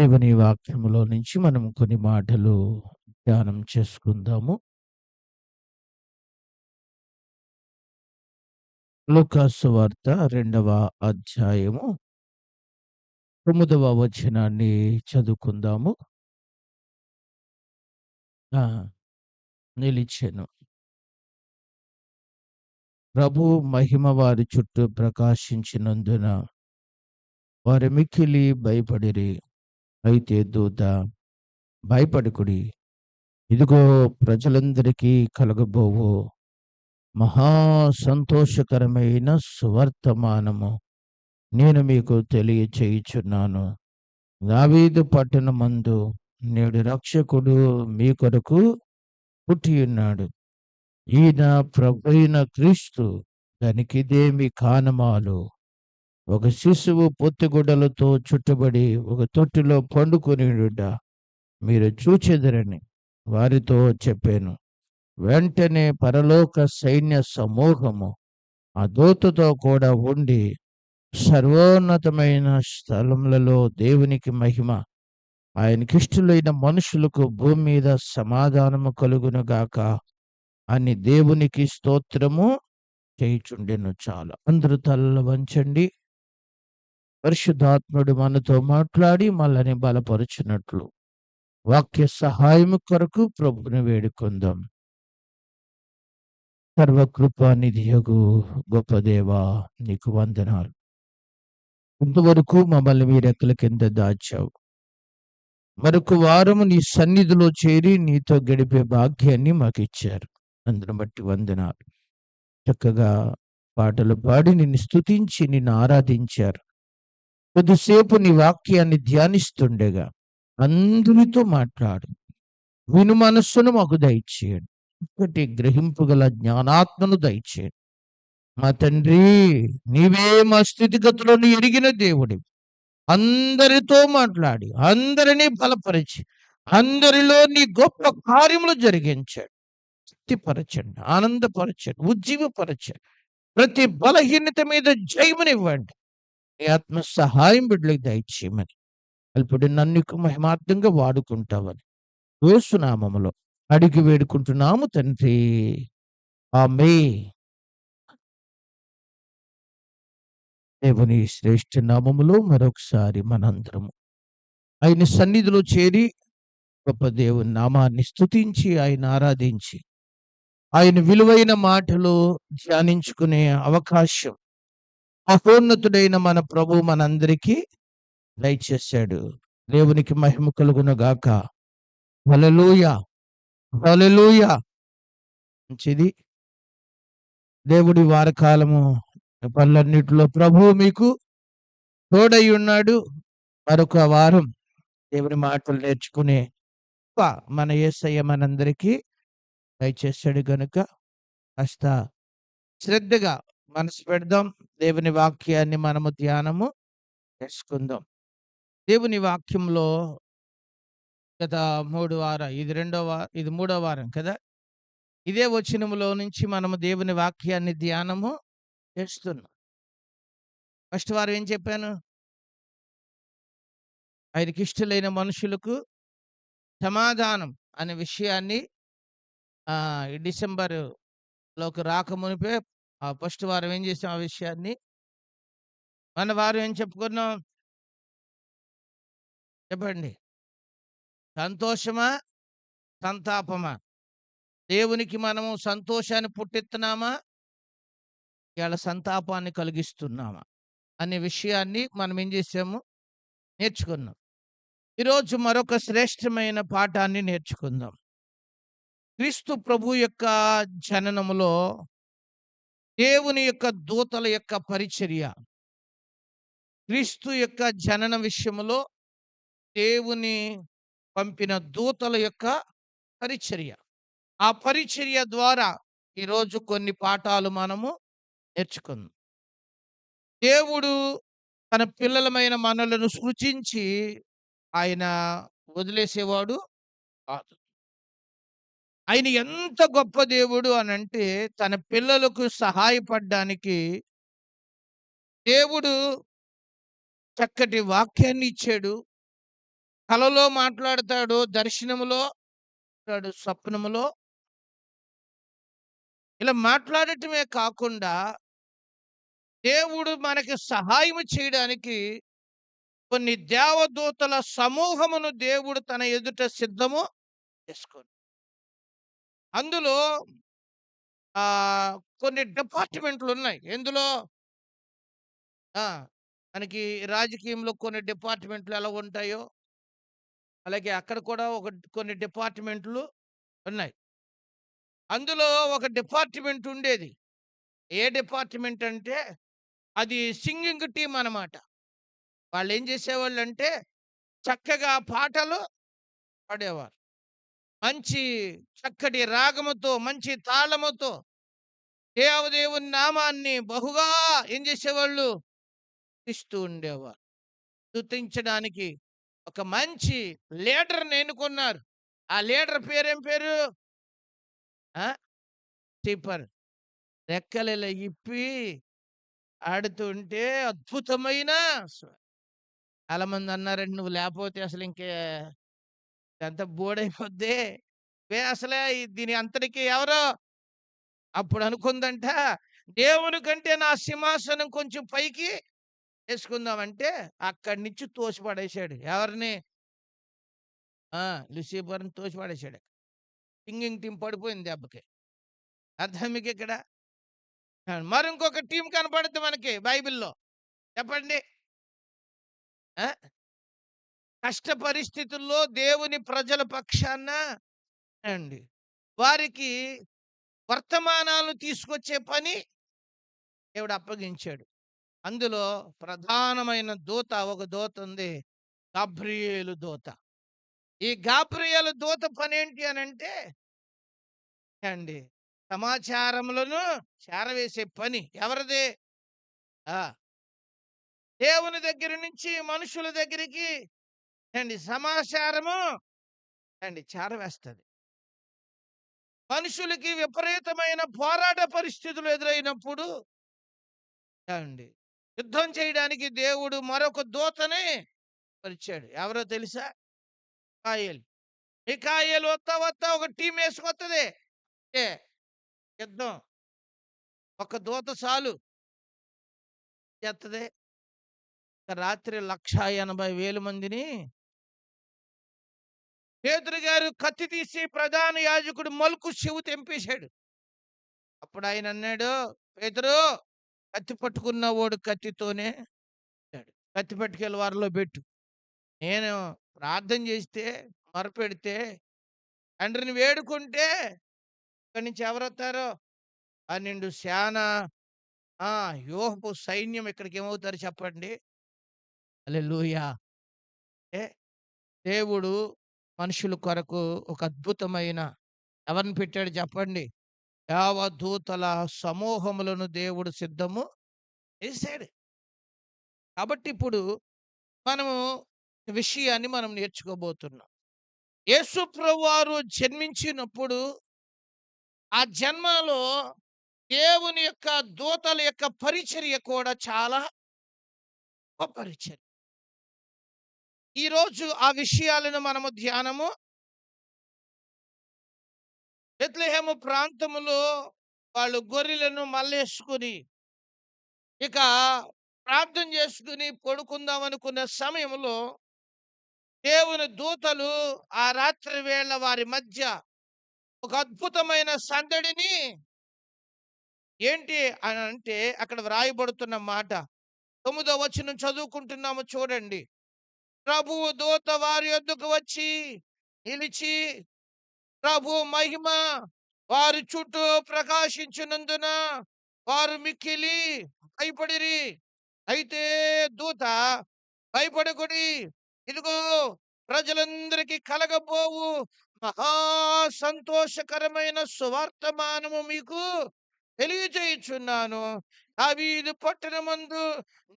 దేవుని వాక్యములో నుంచి మనం కొన్ని మాటలు ధ్యానం చేసుకుందాము. లూకాసు సువార్త 2వ అధ్యాయము 9వ వచనాన్ని చదువుకుందాము. నిలిచెను. ప్రభు మహిమ వారి చుట్టూ ప్రకాశించినందున వారు మిక్కిలి భయపడిరి. అయితే దూత, భయపడకుడి, ఇదిగో ప్రజలందరికీ కలగబోవు మహా సంతోషకరమైన సువర్తమానము నేను మీకు తెలియచేయుచున్నాను. దావీదు పట్టణమందు నేడు రక్షకుడు మీ కొరకు పుట్టియున్నాడు. ఈయన ప్రభువైన క్రీస్తు. దానికిదే మీ కానమాలు. ఒక శిశువు పొత్తిగుడ్డలతో చుట్టబడి ఒక తొట్టిలో పండుకొనియుండుట మీరు చూచెదరని వారితో చెప్పాను. వెంటనే పరలోక సైన్య సమూహము ఆ దూతతో కూడా ఉండి సర్వోన్నతమైన స్థలములలో దేవునికి మహిమ, ఆయనకిష్టులైన మనుషులకు భూమి మీద సమాధానము కలుగునుగాక అని దేవునికి స్తోత్రము చేయుచుండెను. చాలు. అందరూ తలలు వంచండి. పరిశుద్ధాత్ముడు మనతో మాట్లాడి మనల్ని బలపరుచున్నట్లు వాక్య సహాయము కొరకు ప్రభుని వేడుకుందాం. సర్వకృపానిధియగు గొప్ప దేవా, నీకు వందనాలు. ఇంతవరకు మమ్మల్ని మీ రెక్కల కింద దాచావు. మరొక వారము నీ సన్నిధిలో చేరి నీతో గడిపే భాగ్యాన్ని మాకు ఇచ్చారు. అందును బట్టి వందనాలు. చక్కగా పాటలు పాడి నిన్ను స్తుతించి నిన్ను ఆరాధించారు. కొద్దిసేపు నీ వాక్యాన్ని ధ్యానిస్తుండగా అందరితో మాట్లాడు. విను మనస్సును మాకు దయచేయండి. ఒకటి గ్రహింపుగల జ్ఞానాత్మను దయచేయండి. మా తండ్రి, నీవే మా స్థితిగతులను ఎరిగిన దేవుడివి. అందరితో మాట్లాడి అందరినీ బలపరిచి అందరిలో నీ గొప్ప కార్యములు జరిగించాడు. తృప్తిపరచండి, ఆనందపరచండి, ఉజ్జీవపరచండి. ప్రతి బలహీనత మీద జయమునివ్వండి. నీ ఆత్మ సహాయం బిడ్డలకు దయచేయమని అల్పుడు నన్ను మహిమార్థంగా వాడుకుంటావని యేసు నామములో అడిగి వేడుకుంటున్నాము తండ్రి. ఆమేన్. దేవుని శ్రేష్ఠ నామములో మరొకసారి మనందరము ఆయన సన్నిధిలో చేరి గొప్ప దేవుని నామాన్ని స్తుతించి ఆయన ఆరాధించి ఆయన విలువైన మాటలు ధ్యానించుకునే అవకాశం మహోన్నతుడైన మన ప్రభు మనందరికీ దయచేశాడు. దేవునికి మహిమ కలుగును గాక. హల్లెలూయా, హల్లెలూయా. మంచిది. దేవుడి వారకాలము పనులన్నిటిలో ప్రభువు మీకు తోడై ఉన్నాడు. మరొక వారం దేవుని మాటలు నేర్చుకునే మన యేసయ్య మనందరికీ దయచేశాడు గనుక కాస్త శ్రద్ధగా మనసు పెడదాం. దేవుని వాక్యాన్ని మనము ధ్యానము చేసుకుందాం. దేవుని వాక్యంలో గత 3 వారం, ఇది 3వ వారం కదా. ఇదే వచనములో నుంచి మనము దేవుని వాక్యాన్ని ధ్యానము చేస్తున్నాం. ఫస్ట్ వారం ఏం చెప్పాను? ఆయనకి ఇష్టలైన మనుషులకు సమాధానం అనే విషయాన్ని ఈ డిసెంబర్లోకి రాకమునిపే ఫస్ట్ వారం ఏం చేసాం? ఆ విషయాన్ని మన వారం ఏం చెప్పుకున్నాం? చెప్పండి. సంతోషమా, సంతాపమా? దేవునికి మనము సంతోషాన్ని పుట్టిస్తున్నామా, ఇవాళ సంతాపాన్ని కలిగిస్తున్నామా అనే విషయాన్ని మనం ఏం చేసాము? నేర్చుకున్నాం. ఈరోజు మరొక శ్రేష్టమైన పాఠాన్ని నేర్చుకుందాం. క్రీస్తు ప్రభు యొక్క జననములో దేవుని యొక్క దూతల యొక్క పరిచర్య. క్రీస్తు యొక్క జనన విషయములో దేవుని పంపిన దూతల యొక్క పరిచర్య. ఆ పరిచర్య ద్వారా ఈరోజు కొన్ని పాఠాలు మనము నేర్చుకుందాం. దేవుడు తన పిల్లలమైన మనలను సృజించి ఆయన వదిలేసేవాడు కాదు. ఆయన ఎంత గొప్ప దేవుడు అనంటే తన పిల్లలకు సహాయపడడానికి దేవుడు చక్కటి వాక్యాన్ని ఇచ్చాడు. కలలో మాట్లాడతాడు, దర్శనములో స్వప్నములో ఇలా మాట్లాడటమే కాకుండా దేవుడు మనకి సహాయం చేయడానికి కొన్ని దేవదూతల సమూహమును దేవుడు తన ఎదుట సిద్ధము చేసుకోండి. అందులో కొన్ని డిపార్ట్మెంట్లు ఉన్నాయి. ఎందులో ఆ, మనకి రాజకీయంలో కొన్ని డిపార్ట్మెంట్లు ఎలా ఉంటాయో అలాగే అక్కడ కూడా కొన్ని డిపార్ట్మెంట్లు ఉన్నాయి. అందులో ఒక డిపార్ట్మెంట్ ఉండేది. ఏ డిపార్ట్మెంట్ అంటే అది సింగింగ్ టీమ్ అన్నమాట. వాళ్ళు ఏం చేసేవాళ్ళంటే చక్కగా పాటలు పాడేవారు. మంచి చక్కటి రాగముతో, మంచి తాళముతో దేవదేవుని నామాన్ని బహుగా ఏం చేసేవాళ్ళు? స్తుతిస్తూ ఉండేవారు. స్తుతించడానికి ఒక మంచి లీడర్‌ని ఎన్నుకున్నారు. ఆ లీడర్ పేరేం పేరు? ఆ! స్టీఫన్. రెక్కలిలా ఇప్పి ఆడుతుంటే అద్భుతమైన చాలామంది అన్నారండి, "నువ్వు లేపోతే అసలు ఇంకే ఇదంతా బోడైపోద్ది. అసలే దీని అంతటికి ఎవరు?" అప్పుడు అనుకుందంట, దేవుని కంటే నా సింహాసనం కొంచెం పైకి చేసుకుందామంటే అక్కడి నుంచి తోసి పడేశాడు. ఎవరిని? ఆ! లూసిఫర్‌ని తోసి పడేశాడు. సింగింగ్ టీమ్ పడిపోయింది దెబ్బకి. అర్థమైందా మీకిక్కడ? మరి ఇంకొక టీమ్ కనపడుద్ది మనకి బైబిల్‌లో. చెప్పండి. ఆ! కష్ట పరిస్థితుల్లో దేవుని ప్రజల పక్షాన అండి వారికి వర్తమానాలు తీసుకొచ్చే పని దేవుడు అప్పగించాడు. అందులో ప్రధానమైన దూత, ఒక దూత ఉంది. గాబ్రియేలు దూత. ఈ గాబ్రియేలు దూత పనేంటి అనంటే అండి సమాచారములను చేరవేసే పని ఎవరిది? ఆ! దేవుని దగ్గర నుంచి మనుషుల దగ్గరికి సమాచారము చేరవేస్తది. మనుషులకి విపరీతమైన పోరాట పరిస్థితులు ఎదురైనప్పుడు ఏవండి యుద్ధం చేయడానికి దేవుడు మరొక దూతని పరిచాడు. ఎవరో తెలుసా? మిఖాయేలు. మిఖాయేలు వత్తా వత్తా ఒక టీం వేసుకొత్తది. ఏ యుద్ధం ఒక దూత చాలు చేత్తది. రాత్రి 1,80,000 మందిని పేతురు గారు కత్తి తీసి ప్రధాన యాజకుడు మలుకు చెవు తెంపేశాడు. అప్పుడు ఆయన అన్నాడు, "పేతురు, కత్తి పట్టుకున్నవాడు కత్తితోనే ఉంటాడు. కత్తి పట్టుకెళ్ళి వారిలో పెట్టు. నేను ప్రార్థన చేస్తే, మొరపెడితే, తండ్రిని వేడుకుంటే ఇక్కడి నుంచి ఎవరొత్తారో 12 సేన యోహపు సైన్యం ఇక్కడికి ఏమవుతారు చెప్పండి?" హల్లెలూయా! అంటే దేవుడు మనుషుల కొరకు ఒక అద్భుతమైన ఎవరిని పెట్టాడు చెప్పండి? దేవదూతల సమూహములను దేవుడు సిద్ధము చేశాడు. కాబట్టి ఇప్పుడు మనము విషయాన్ని మనం నేర్చుకోబోతున్నాం. యేసు ప్రభువారు జన్మించినప్పుడు ఆ జన్మలో దేవుని యొక్క దూతల యొక్క పరిచర్య కూడా చాలా గొప్ప పరిచర్య. ఈరోజు ఆ విషయాలను మనము ధ్యానము బెత్లెహేము ప్రాంతములో వాళ్ళు గొర్రెలను మల్లేసుకుని ఇక ప్రార్థన చేసుకుని పడుకుందాం అనుకున్న సమయంలో దేవుని దూతలు ఆ రాత్రి వేళ వారి మధ్య ఒక అద్భుతమైన సందడిని ఏంటి అని అంటే అక్కడ వ్రాయబడుతున్న మాట 9వ వచనం చదువుకుంటున్నాము చూడండి. ప్రభువు దూత వారి యొద్దకు వచ్చి నిలిచి ప్రభు మహిమ వారి చుట్టూ ప్రకాశించినందున వారు మిక్కిలి భయపడిరి. అయితే దూత, భయపడకుడి, ఇదిగో ప్రజలందరికీ కలగబోవు మహా సంతోషకరమైన సువార్తమానము మీకు తెలియజేయుచున్నాను. దావీదు పట్టణమందు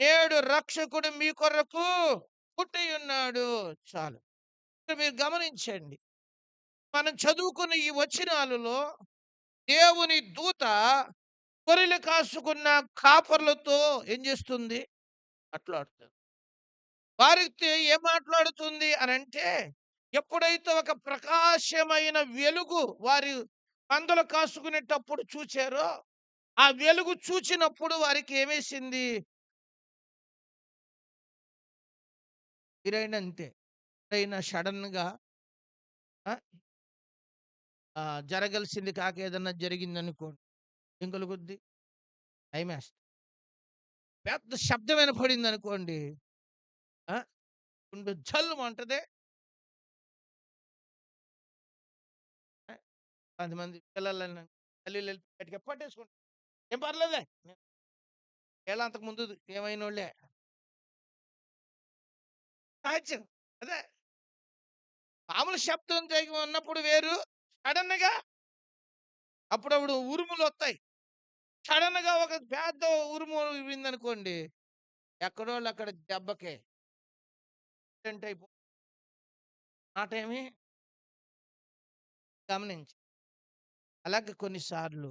నేడు రక్షకుడు మీ కొరకు పుట్టి ఉన్నాడు. చాలు. ఇక్కడ మీరు గమనించండి. మనం చదువుకున్న ఈ వచనాలలో దేవుని దూత గొర్రెలు కాసుకున్న కాపర్లతో ఏం చేస్తుంది? మాట్లాడుతుంది. వారితో ఏం మాట్లాడుతుంది అనంటే, ఎప్పుడైతే ఒక ప్రకాశమైన వెలుగు వారి మందలు కాసుకునేటప్పుడు చూచారో, ఆ వెలుగు చూచినప్పుడు వారికి ఏమేసింది? మీరైనా అంతే. ఎప్పుడైనా సడెన్‌గా ఆ! జరగాల్సింది కాక ఏదన్నా జరిగిందనుకోండి. ఏం కలుగుద్ది? భయమేస్తది. పెద్ద శబ్దం వినపడిందనుకోండి. ఆ! గుండె జల్లుమంటది. ఆ! కొంతమంది పిల్లలని తల్లులెళ్ళి గట్టిగా పట్టేసుకుంటారు. "ఏం పర్లేదులే." ఈళ్ళు అంతకు ముందు ఏమైనోళ్ళే. సహజం. అదే మామూలు శబ్దం ఉన్నప్పుడు వేరు. సడెన్‌గా అప్పుడప్పుడు ఉరుములొత్తాయి. సడెన్‌గా ఒక పెద్ద ఉరుము విందనుకోండి. ఎక్కడోళ్ళు అక్కడ దెబ్బకి యాక్సిడెంట్ మాటేమి గమనించి. అలాగే కొన్ని సార్లు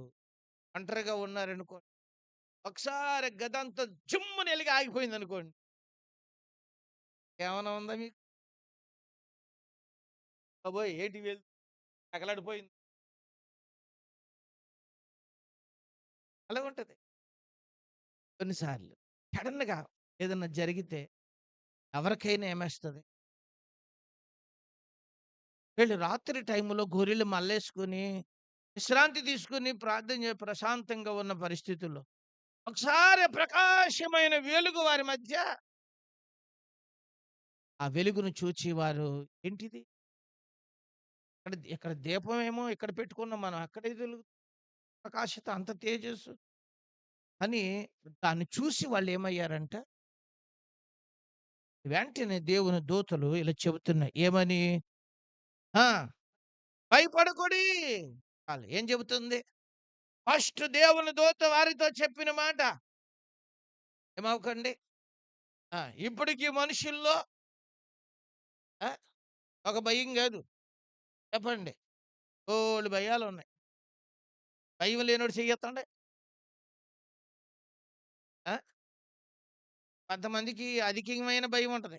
ఒంటరిగా ఉన్నారనుకోండి. ఒకసారి గదంతా జిమ్మున ఎలిగి ఆగిపోయిందనుకోండి. ఏమన్నా ఉందా మీకు? బాబోయ్! ఏంటి తగలడిపోయింది. అలాగుంటది. కొన్ని సార్లు. సడెన్‌గా ఏదన్నా జరిగితే ఎవరికైనా ఏమేస్తది? వీళ్ళు రాత్రి టైంలో గొర్రెలు మల్లేసుకొని, విశ్రాంతి తీసుకొని ప్రార్థన ప్రశాంతంగా ఉన్న పరిస్థితుల్లో, ఒకసారి ప్రకాశమైన వెలుగు వారి మధ్య, ఆ వెలుగును చూచి వారు ఏంటిది? ఇక్కడ దీపమేమో ఇక్కడ పెట్టుకున్నాం మనం. అక్కడే ప్రకాశత అంత తేజస్సు అని దాన్ని చూసి వాళ్ళేమయ్యారంట, వెంటనే దేవుని దూతలు ఇలా చెబుతున్నాయి. ఏమని? ఆ! భయపడకుడి. ఏం చెబుతుంది? ఫస్ట్ దేవుని దూత వారితో చెప్పిన మాట ఏమవకండి. ఆ! ఇప్పటికి మనుషుల్లో ఆ! ఒక భయం గాదు. చెప్పండి. బోలెడు భయాలున్నాయి. భయం లేనోడు చెయ్యెత్తండి. ఆ! కొంతమందికి అధికమైన భయం ఉంటది.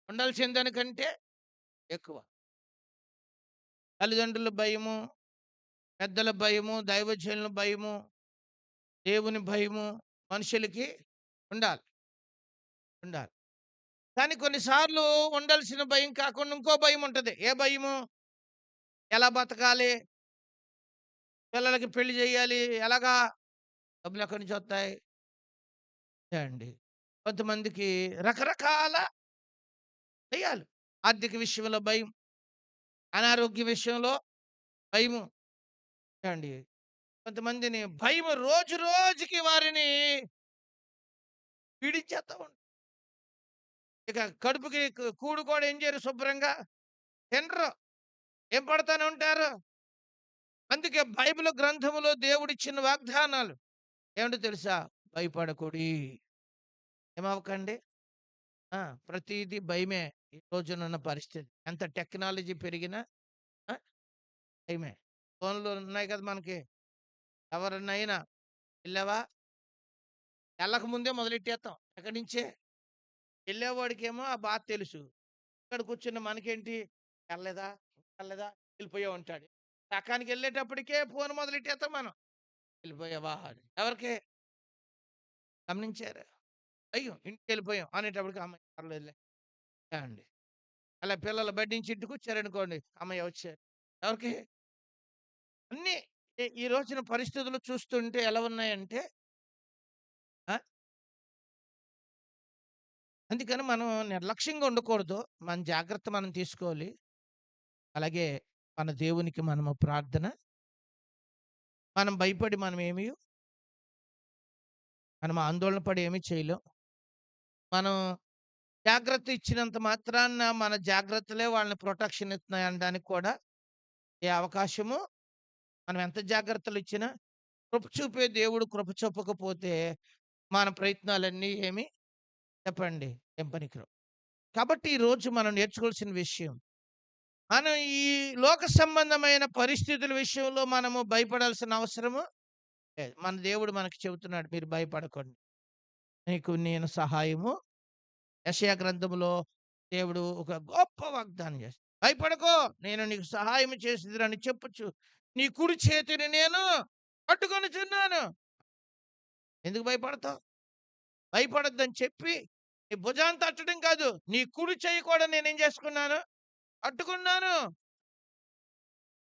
ఉండాల్సిన దానికంటే ఎక్కువ. తల్లిదండ్రుల భయము, పెద్దల భయము, దైవజనుల భయము, దేవుని భయము మనుషులకి ఉండాలి. ఉండాలి. కానీ కొన్ని సార్లు ఉండాల్సిన భయం కాకుండా ఇంకో భయముంటది. ఏ భయము? ఎలా బతకాలి? పిల్లలకి పెళ్లి జేయాలి. ఎలాగా? డబ్బులెక్కడి నుంచొత్తాయి? అదే అండి. కొంతమందికి రకరకాల భయాలు. ఆర్థిక విషయంలో భయం, అనారోగ్య విషయంలో భయము. ఏవండి కొంతమందిని భయము రోజు రోజుకి వారిని పీడించేస్తా ఉంటది. ఇక కడుపుకి కూడు కూడా ఏం చేయరు శుభ్రంగా తినరు. ఏం పడతానే ఉంటారు. అందుకే బైబిల్ గ్రంథములో దేవుడిచ్చిన వాగ్దానాలు ఏమిటో తెలుసా? భయపడకుడి. ఏమవ్వకండి. ఆ! ప్రతీదీ భయమే. ఈ రోజునున్న పరిస్థితి. ఎంత టెక్నాలజీ పెరిగినా ఆ! భయమే. ఫోన్‌లు ఉన్నాయి కదా మనకి. ఎవరినైనా "ఎళ్ళావా?" ఎళ్ళక ముందే మొదలెట్టేత్తాం. ఎక్కడి నుంచే. ఎళ్ళేవాడికేమో ఆ బాధ తెలుసు. ఇక్కడ కూర్చున్న మనకేంటి "ఎళ్ళలేదా? ఎళ్ళలేదా? ఎళ్ళిపోయావు" అంటాడు. సకానికెళ్ళేటప్పటికే ఫోన్ మొదలెట్టేత్తాం మనం. "ఎళ్ళిపోయావా?" అని. ఎవరికి? గమనించారా? అయ్యో! ఇంటికెళ్ళిపోయాం అనేటప్పటికి హమ్మయ్య! పర్లేదులే అండి. అలా పిల్లలు బడి నుంచి ఇంటికొచ్చారనుకోండి. హమ్మయ్య! వచ్చారు. ఎవరికి? అన్నీ ఈ రోజున పరిస్థితులు చూస్తుంటే ఎలా ఉన్నాయంటే ఆ! అందుకని మనం నిర్లక్ష్యంగా ఉండకూడదు. మన జాగ్రత్త మనం తీసుకోవాలి. అలాగే మన దేవునికి మనము ప్రార్థన మనం భయపడి మనం ఆందోళన పడి ఏమి చేయలేం. మనం జాగ్రత్త ఇచ్చినంత మాత్రాన మన జాగ్రత్తలే వాళ్ళని ప్రొటెక్షన్ ఇస్తున్నాయి అనడానికి కూడా ఏ అవకాశము మనం ఎంత జాగ్రత్తలిచ్చినా కృప చూపే దేవుడు కృప చూపకపోతే మన ప్రయత్నాలన్నీ ఏమి చెప్పండి ఏం పనికిరావు. కాబట్టి ఈరోజు మనం నేర్చుకోవాల్సిన విషయం మనం ఈ లోక సంబంధమైన పరిస్థితుల విషయంలో మనము భయపడాల్సిన అవసరము లేదు. మన దేవుడు మనకు చెబుతున్నాడు మీరు భయపడకండి. నీకు నేను సహాయము యెషయా గ్రంథంలో దేవుడు ఒక గొప్ప వాగ్దానం చేస్తాడు. భయపడకో, నేను నీకు సహాయం చేసేదనని చెప్పొచ్చు. నీ కుడి చేతిని నేను పట్టుకొనుచున్నాను. ఎందుకు భయపడతావు? భయపడొద్దని చెప్పి నీ భుజాన్ని తట్టడం కాదు, నీ కుడి చెయ్యి కూడా నేనేం చేసుకున్నాను? పట్టుకున్నాను.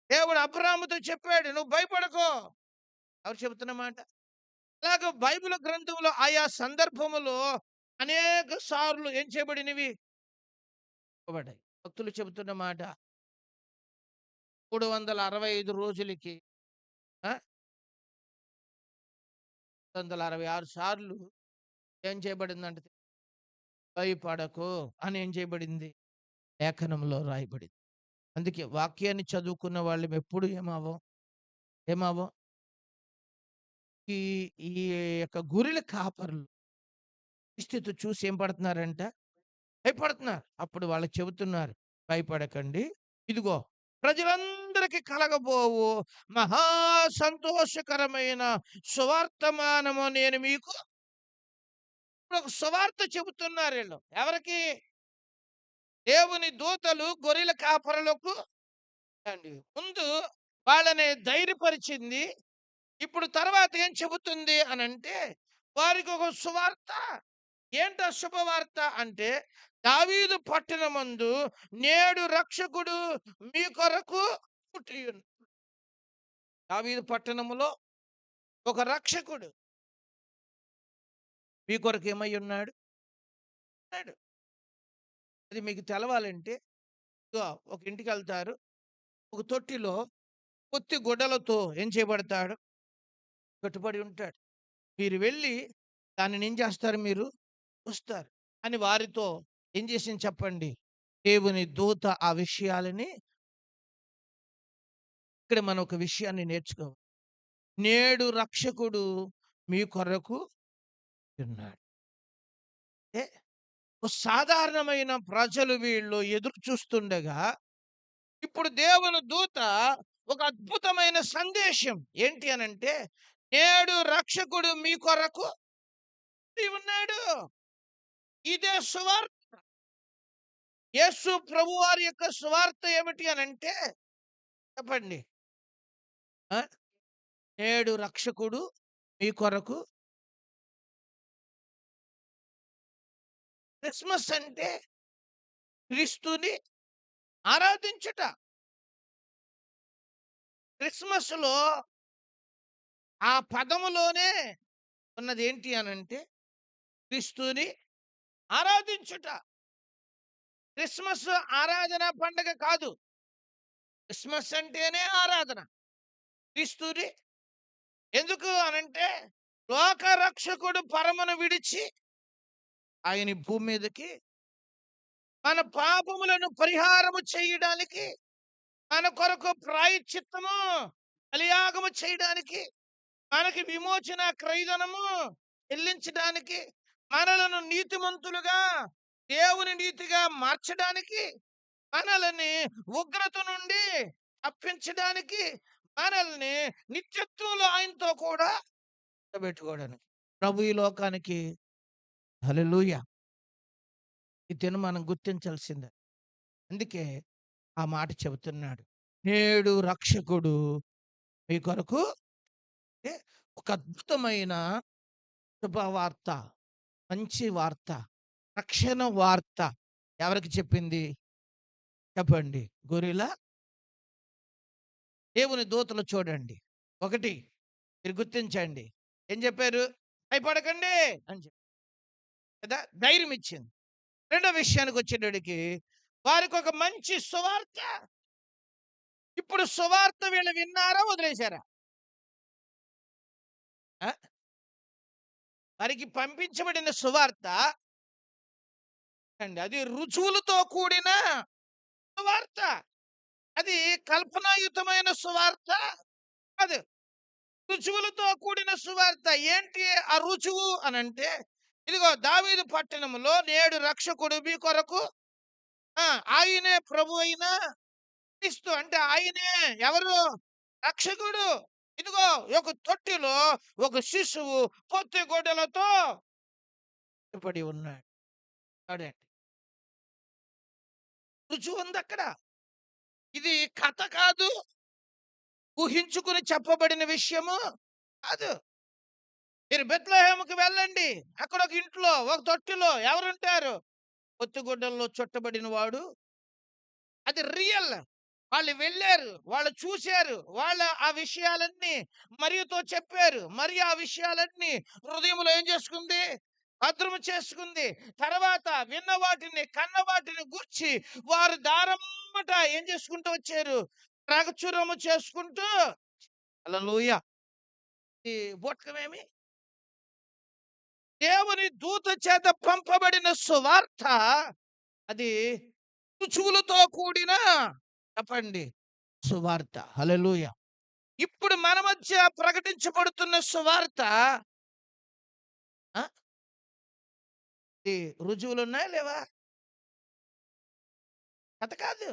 దేవుడు అబ్రాహాముతో చెప్పాడు, నువ్వు భయపడకో. ఎవరు చెబుతున్న మాట? అలాగే బైబిల్ గ్రంథంలో ఆయా సందర్భములో అనేక సార్లు ఏం చేయబడినవి? ఇవ్వబడ్డాయి. భక్తులు చెబుతున్న మాట 365 రోజులకి ఆ! 366 సార్లు ఏం చేయబడిందంటే, భయపడకు అని ఏం చేయబడింది? లేఖనంలో రాయబడింది. అందుకే వాక్యాన్ని చదువుకున్న వాళ్ళం ఎప్పుడు ఏమవ్వం? ఏమవ్వం? ఈ ఈ యొక్క గొర్రెల కాపరులు పరిస్థితి చూసి ఏం పడుతున్నారంట? భయపడుతున్నారు. అప్పుడు వాళ్ళకి చెబుతున్నారు, భయపడకండి. ఇదిగో ప్రజలందరికీ కలగబోవు మహా సంతోషకరమైన సువార్తమానము నేను మీకు ఇప్పుడు ఒక సువార్త చెబుతున్నారు వీళ్ళు. ఎవరికి? దేవుని దూతలు గొర్రెల కాపరులకు అండి. ముందు వాళ్ళని ధైర్యపరిచింది. ఇప్పుడు తర్వాత ఏం చెబుతుంది అనంటే, వారికి ఒక సువార్త. ఏంటా శుభవార్త అంటే, దావీదు పట్టణమందు నేడు రక్షకుడు మీ కొరకు పుట్టియున్నాడు. దావీదు పట్టణములో ఒక రక్షకుడు మీ కొరకు ఏమై ఉన్నాడు? ఉన్నాడు. అది మీకు తెలవాలంటే, ఇదిగో ఒక ఇంటికెళ్తారు. ఒక తొట్టిలో పొత్తి గుడ్డలతో ఏం చేయబడతాడు? కట్టుబడి ఉంటాడు. మీరు వెళ్ళి దానిని ఏం చేస్తారు మీరు? చూస్తారు. అని వారితో ఏం చేసింది చెప్పండి? దేవుని దూత ఆ విషయాలని ఇక్కడ మనం ఒక విషయాన్ని నేర్చుకోవాలి. నేడు రక్షకుడు మీ కొరకు ఉన్నాడు. అంటే సాధారణమైన ప్రజలు వీళ్ళు ఎదురు చూస్తుండగా, ఇప్పుడు దేవుని దూత ఒక అద్భుతమైన సందేశం ఏంటి అనంటే, నేడు రక్షకుడు మీ కొరకు ఉన్నాడు. ఇదే సువార్త. యేసు ప్రభువారి యొక్క సువార్త ఏమిటి అనంటే చెప్పండి. ఆ! నేడు రక్షకుడు మీ కొరకు. క్రిస్మస్ అంటే క్రీస్తుని ఆరాధించుట. క్రిస్మస్‌లో ఆ పదములోనే ఉన్నదేంటి అనంటే క్రీస్తుని ఆరాధించుట. క్రిస్మస్ ఆరాధన పండగ కాదు. క్రిస్మస్ అంటేనే ఆరాధన. క్రీస్తుని ఎందుకు అనంటే లోక రక్షకుడు పరమును విడిచి ఆయన ఈ భూమి మీదకి మన పాపములను పరిహారము చేయడానికి, మన కొరకు ప్రాయశ్చిత్తము బలియాగము చేయడానికి, మనకి విమోచన క్రయధనము చెల్లించడానికి, మనలను నీతిమంతులుగా దేవుని నీతిగా మార్చడానికి, మనల్ని ఉగ్రత నుండి తప్పించడానికి, మనల్ని నిత్యత్వంలో ఆయనతో కూడా పెట్టుకోవడానికి ప్రభు ఈ లోకానికి హల్లెలూయా ఈ దినం మనం గుర్తించాల్సిందే. అందుకే ఆ మాట చెబుతున్నాడు. నేడు రక్షకుడు మీ కొరకు అంటే ఒక అద్భుతమైన శుభవార్త, మంచి వార్త, రక్షణ వార్త ఎవరికి చెప్పింది? చెప్పండి. గొర్రెల దేవుని దూతలు చూడండి. ఒకటి మీరు గుర్తించండి. ఏం చెప్పారు? భయపడకండి అని చెప్పి కదా ధైర్యం ఇచ్చింది. రెండో విషయానికి వచ్చేటడికి వారికి ఒక మంచి సువార్త. ఇప్పుడు సువార్త వీళ్ళు విన్నారా? వదిలేశారా? ఆ? వారికి పంపించబడిన సువార్త అండి. అది రుజువులతో కూడిన సువార్త. అది కల్పనాయుతమైన సువార్త కాదు. రుజువులతో కూడిన సువార్త. ఏంటి ఆ రుజువు అనంటే, ఇదిగో దావీదు పట్టణంలో నేడు రక్షకుడు మీ కొరకు ఆ! ఆయనే ప్రభు అయిన క్రీస్తు. అంటే ఆయనే ఎవరు? రక్షకుడు. ఇదిగో ఒక తొట్టిలో ఒక శిశువు పొత్తి గొడ్డలతో పడి ఉన్నాడు. అడండి. రుజువు ఉందక్కడ. ఇది కథ కాదు. ఊహించుకుని చెప్పబడిన విషయము కాదు. మీరు బెత్లెహేముకి వెళ్ళండి. అక్కడ ఒక ఇంట్లో, ఒక తొట్టిలో ఎవరుంటారు? పొత్తిగుడ్డల్లో చుట్టబడిన వాడు. అది రియల్. వాళ్ళు వెళ్లారు. వాళ్ళు చూశారు. ఆ విషయాలన్నీ మరియతో చెప్పారు. ఆ విషయాలన్నీ హృదయంలో ఏం చేసుకుంది? భద్రము చేసుకుంది. తర్వాత విన్న వాటిని, కన్న వాటిని గూర్చి వారు దారమ్మట ఏం చేసుకుంటూ వచ్చారు? ప్రచురము చేసుకుంటూ హల్లెలూయా! ఈ బూటకమేమి? దేవుని దూత చేత పంపబడిన సువార్త అది రుజువులతో కూడిన చెప్పండి సువార్త. హల్లెలూయా! ఇప్పుడు మన మధ్య ప్రకటించబడుతున్న సువార్త ఆ! ఈ రుజువులున్నాయా లేవా? కథ కాదు.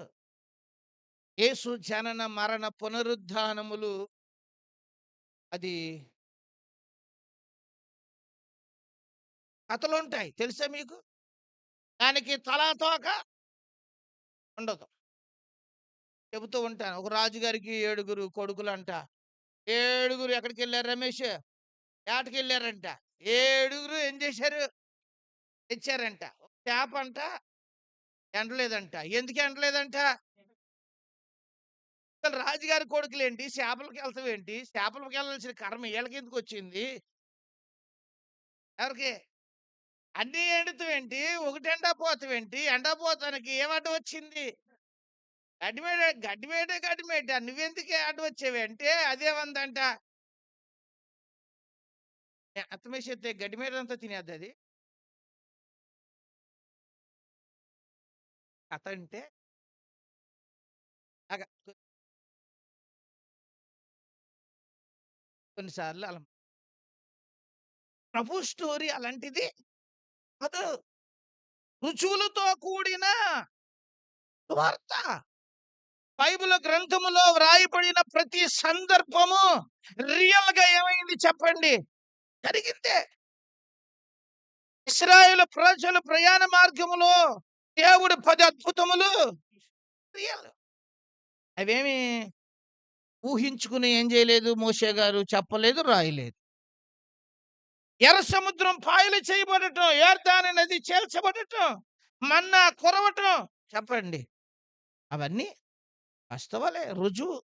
యేసు జనన, మరణ, పునరుద్ధానములు అది కథలుంటాయి. తెలుసా మీకు? దానికి తలా తోక ఉండదు. చెబుతూ ఉంటాను. ఒక రాజుగారికి 7 కొడుకులంట. 7 ఎక్కడికెళ్లారు రమేష్? వేటకెళ్లారంట. 7 ఏం చేశారు? తెచ్చారంట. ఒక చేపంట ఎండలేదంట. ఎందుకు ఎండలేదంట? అసలు రాజుగారి కొడుకులేంటి? చేపలకెళ్తావేంటి? చేపలకెళ్ళాల్సిన కర్మ ఈళ్ళకెందుకొచ్చింది? ఎవరికి? అన్నీ ఎండుతావేంటి? ఒకటి ఎండపోతవేంటి? ఎండపోతానికి ఏం అడ్డం వచ్చింది? గడ్డిమేటే. నువ్వెందుకే అడ్డం వచ్చావే అంటే అదేమందంట, అత్తమేసేత్తే గడ్డిమేడంతా తినేద్దది. కథ అంటే అగ కొన్ని సార్లు అలా ప్రభు స్టోరీ అలాంటిది కాదు. రుజువులతో కూడిన సువార్త. బైబిల్ గ్రంథములో వ్రాయబడిన ప్రతి సందర్భము రియల్‌గా ఏమైంది చెప్పండి? జరిగిందే. ఇశ్రాయేలు ప్రజలు ప్రయాణ మార్గములో దేవుడు 10 అద్భుతములు రియల్. అవేమి ఊహించుకుని ఏం చేయలేదు మోషే గారు, చెప్పలేదు, రాయలేదు. ఎర్ర సముద్రం పాయలు చేయబడటం, యొర్దాను నది చీల్చబడటం, మన్నా కురవటం చెప్పండి. అవన్నీ వాస్తవాలే. రుజువు.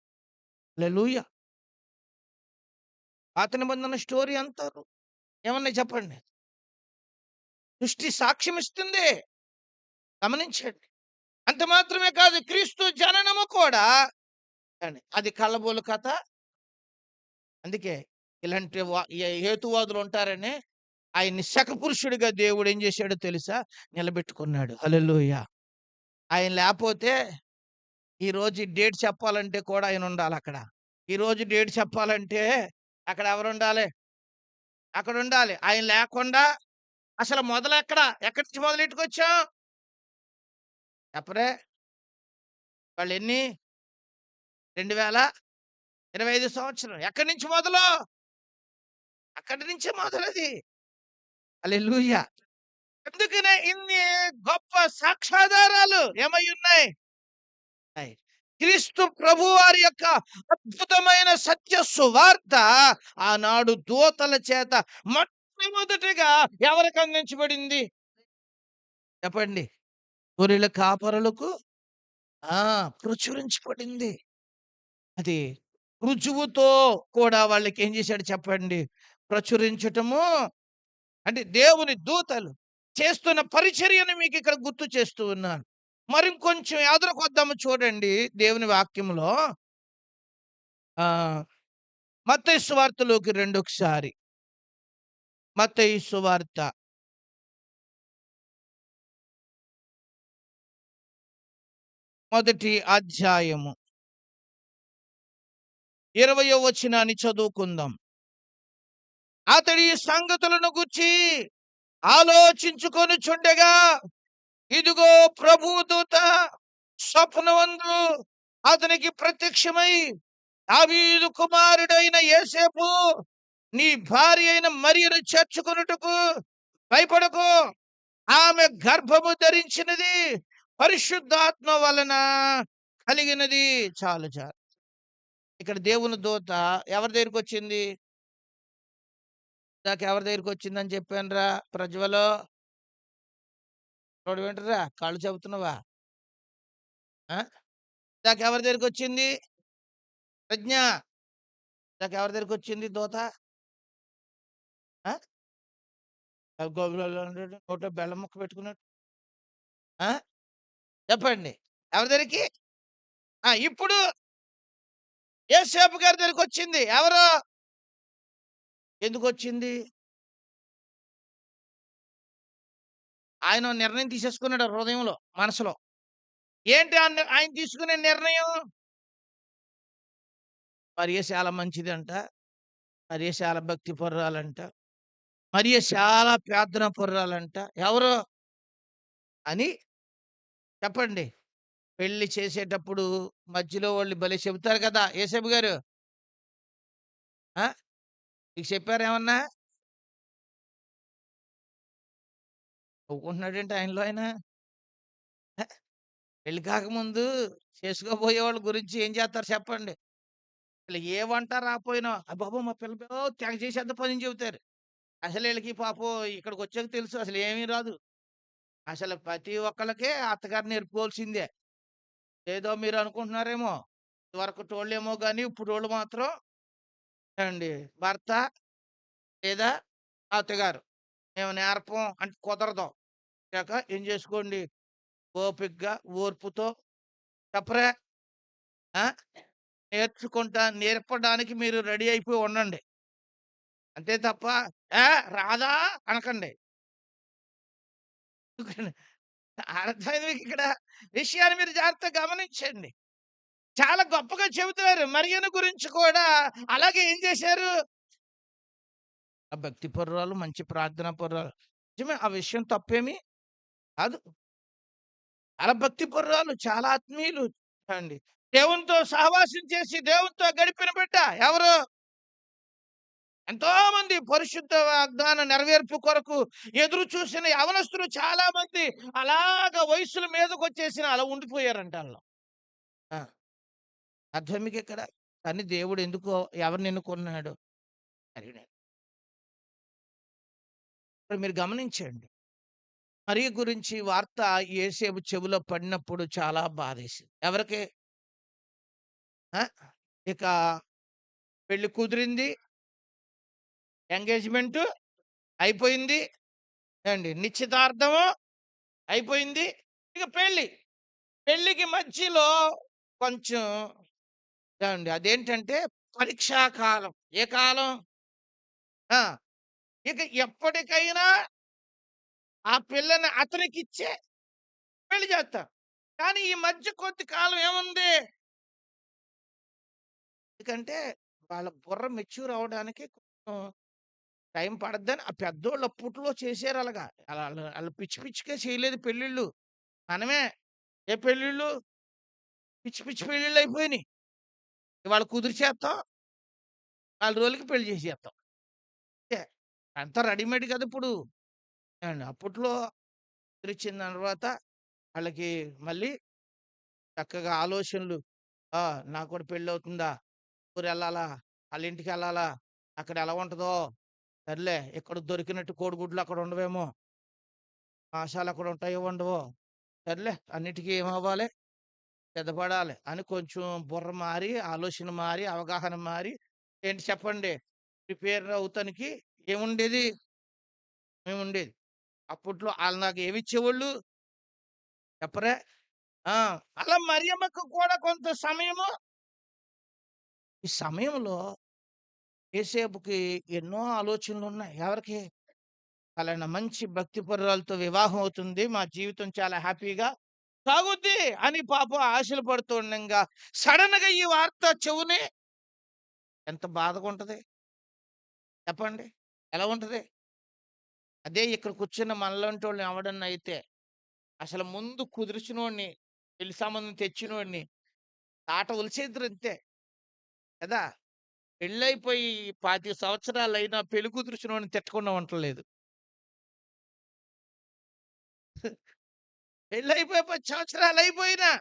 హల్లెలూయా! పాత నిబంధన స్టోరీ అంతా ఏమన్నాయి చెప్పండి? సృష్టి సాక్ష్యం ఇస్తుంది. గమనించండి. అంత మాత్రమే కాదు క్రీస్తు జననము కూడా అది కల్లబోలు కథ. అందుకే ఇలాంటి హేతువాదులు ఉంటారని ఆయన్ని శకపురుషుడిగా దేవుడు ఏం చేశాడో తెలుసా? నిలబెట్టుకున్నాడు. హల్లెలూయా! ఆయన లేపోతే ఈరోజు ఈ డేట్ చెప్పాలంటే కూడా ఆయన ఉండాలక్కడ. ఈరోజు డేట్ చెప్పాలంటే అక్కడ ఎవరుండాలి? అక్కడుండాలి. ఆయన లేకుండా అసలు మొదలెక్కడ? ఎక్కడి నుంచి మొదలెట్టుకొచ్చాం? చెప్పరే? వాళ్ళెన్ని? 2025 సంవత్సరం. ఎక్కడి నుంచి మొదలు? అక్కడి నుంచే మొదలది. హల్లెలూయా! అందుకనే ఇన్ని గొప్ప సాక్ష్యాధారాలు ఏమయ్యున్నాయి? క్రీస్తు ప్రభువారి యొక్క అద్భుతమైన సత్య సువార్త ఆనాడు దూతల చేత మొట్టమొదటిగా ఎవరికి అందించబడింది? చెప్పండి. గొర్రెల కాపరులకు ఆ! ప్రచురించబడింది. అది రుజువుతో కూడా వాళ్ళకేం చేశాడు చెప్పండి? ప్రచురించటము అంటే దేవుని దూతలు చేస్తున్న పరిచర్యను మీకిక్కడ గుర్తు చేస్తూ ఉన్నాను. మరింకొంచెం ఎదరకొద్దాము చూడండి దేవుని వాక్యములో. ఆహ్, మత్తయి సువార్తలోకి రెండొకసారి. మత్తయి సువార్త మొదటి అధ్యాయము 20వ వచనాన్ని చదువుకుందాం. అతడు ఈ సంగతులను గూర్చి ఆలోచించుకొనుచుండగా ఇదిగో ప్రభువు దూత స్వప్నమందు అతనికి ప్రత్యక్షమై, దావీదు కుమారుడైన యోసేపు, నీ భార్య అయిన మరియను చేర్చుకొనుటకు భయపడకు. ఆమె గర్భము ధరించినది పరిశుద్ధాత్మ వలన కలిగినది. చాలు చాలు. ఇక్కడ దేవుని దూత ఎవరి దగ్గరికొచ్చింది? ఇందాక ఎవరి దగ్గరికొచ్చిందని చెప్పానురా ప్రజ్వలో? నోడు వింటరా? కళ్ళు చెబుతున్నావా? ఆ! ఇందాక ఎవరి దగ్గరికొచ్చింది? ప్రజ్ఞ. ఇందాక ఎవరి దగ్గరికొచ్చింది దూత? ఆ! నోట్లో బెల్లం ముక్క పెట్టుకున్నట్టు. ఆ! చెప్పండి. ఎవరి దగ్గరికి? ఇప్పుడు యేసేపు గారి దగ్గరికొచ్చింది. ఎవరు? ఎందుకొచ్చింది? ఆయన ఓ నిర్ణయం తీసేసుకున్నాడు హృదయంలో, మనసులో. ఏంటి ఆయన తీసుకునే నిర్ణయం? మరియ చాలా మంచిదంట. మరియ చాలా భక్తి పరురాలంట. మరియ చాలా ప్రార్థనా పరురాలంట. ఎవరు? అని చెప్పండి. పెళ్లి చేసేటప్పుడు మధ్యలో వాళ్ళు భలే చెబుతారు కదా! యేసేపు గారు. ఆ! మీకు చెప్పారా ఏమన్నా? నవ్వుకుంటున్నాడేంటి ఆయనలో ఆయన? హ! పెళ్లి కాకముందు చేసుకోబోయేవాళ్ళ గురించి ఏం చేస్తారు చెప్పండి? అసలు ఏ వంట రాపోయినా బాబోయ్! మా పిల్ల తెగ చేసేద్ది పని అని చెబుతారు. అసలు ఈళ్ళకి పాపం ఇక్కడికొచ్చాక తెలుసు అసలు ఏమీ రాదు. అసలు ప్రతి ఒక్కళ్ళకి అత్తగారు నేర్పుకోవాల్సిందే. ఏదో మీరు అనుకుంటున్నారేమో! ఇదివరకటోళ్ళేమో గాని ఇప్పుడోళ్ళు మాత్రం ఏవండి భర్త లేదా అత్తగారు. మేము నేర్పం అంటే కుదరదు. కాక ఏం చేసుకోండి ఓపికగా, ఓర్పుతో చెప్పరా? ఆ! నేర్పడానికి మీరు రెడీ అయిపోయి ఉండండి. అంతే తప్ప "ఏ రాదా" అనకండి. అర్థమైంది మీకిక్కడ? విషయాన్ని మీరు జాగ్రత్తగా గమనించండి. చాలా గొప్పగా చెబుతున్నారు. మరియను గురించి కూడా అలాగే ఏం చేశారు? ఆ భక్తి పరురాలు, మంచి ప్రార్థనా పరురాలు. నిజమే ఆ విషయం తప్పేమి కాదు. చాలా భక్తి పరురాలు, చాలా ఆత్మీయులు అండి. దేవునితో సహవాసం చేసి దేవునితో గడిపిన బిడ్డ ఎవరు? ఎంతోమంది పరిశుద్ధ వాగ్దాన నెరవేర్పు కొరకు ఎదురు చూసిన యవనస్తులు చాలా మంది అలాగా వయస్సుల మీదకొచ్చేసిన అలా ఉండిపోయారంట ఆళ్ళు. ఆ! అర్థం మీకిక్కడ? కానీ దేవుడు ఎందుకో ఎవరిని ఎన్నుకున్నాడు? మరి ఇప్పుడు మీరు గమనించండి. మరియ గురించి వార్త యేసేపు చెవిలో పడినప్పుడు చాలా బాధేసింది. ఎవరికి? ఆ! ఇక పెళ్లి కుదిరింది. ఎంగేజ్‌మెంటు అయిపోయింది. ఏవండి నిశ్చితార్థము అయిపోయింది. ఇక పెళ్లి. పెళ్ళికి మధ్యలో కొంచెం ఏవండి అదేంటంటే పరీక్షా కాలం. ఏ కాలం? ఆ! ఇక ఎప్పటికైనా ఆ పిల్లని అతనికిచ్చే పెళ్లి చేస్తారు. కానీ ఈ మధ్య కొద్ది కాలం ఏముంది? ఎందుకంటే వాళ్ళ బుర్ర మెచ్యూర్ అవ్వడానికి కొంచెం టైం పడద్దని ఆ పెద్దోళ్ళు అప్పట్లో చేశారు అలాగా. ఆళ్ళు పిచ్చి పిచ్చిగా చేయలేదు పెళ్ళిళ్ళు. మనమే ఏ పెళ్ళిళ్ళు పిచ్చి పిచ్చి పెళ్ళిళ్ళయిపోయినియి. ఇవాళ కుదిర్చేత్తాం. 4 రోజులకి పెళ్లి చేసేత్తాం. అంతే. అంతా రెడీమేడ్ కదా ఇప్పుడు. ఏవండి అప్పట్లో కుదిరిచ్చిన తర్వాత ఆళ్ళకి మళ్ళీ చక్కగా ఆలోచనలు. ఆ! నాకు కూడా పెళ్ళవుతుందా? ఊరెళ్ళాలా? ఆళ్ళింటికెళ్ళాలా? అక్కడ ఎలా ఉంటదో? సర్లే ఇక్కడ దొరికినట్టు కోడిగుడ్లు అక్కడ ఉండవేమో! మాంసాలు అక్కడ ఉంటాయో ఉండవో? సర్లే అన్నిటికి ఏమవ్వాలి? సిద్ధపడాలి అని కొంచెం బుర్ర మారి, ఆలోచన మారి, అవగాహన మారి ఏంటి చెప్పండి? ప్రిపేర్ అవుతానికి ఏముండేది? ఏముండేది? అప్పట్లో ఆళ్ళు నాకు ఏమిచ్చేవోళ్ళు? చెప్పరా? ఆ! అలా మరియమ్మకు కూడా కొంత సమయము ఈ సమయంలో యేసేపుకి ఎన్నో ఆలోచనలున్నాయి. ఎవరికి? పలానా మంచి భక్తిపరురాలతో వివాహం అవుతుంది. మా జీవితం చాలా హ్యాపీగా సాగుద్ది అని పాపం ఆశలు పడుతూ ఉండంగా సడెన్‌గా ఈ వార్త చెవుని ఎంత బాధగుంటది చెప్పండి? ఎలా ఉంటది? అదే ఇక్కడ కూర్చున్న మనలాంటోళ్ళని ఎవడన్నా అయితే అసలు ముందు కుదిర్చినోడిని, పెళ్లి సంబంధం తెచ్చినోడిని తాట ఒలిచేద్దురంతే కదా! పెళ్లయిపోయి 25 సంవత్సరాలైనా పెళ్లి కుదిర్చినోడిని తిట్టకుండా ఉండట్లేదు. పెళ్ళైపోయి 10 సంవత్సరాలయిపోయినా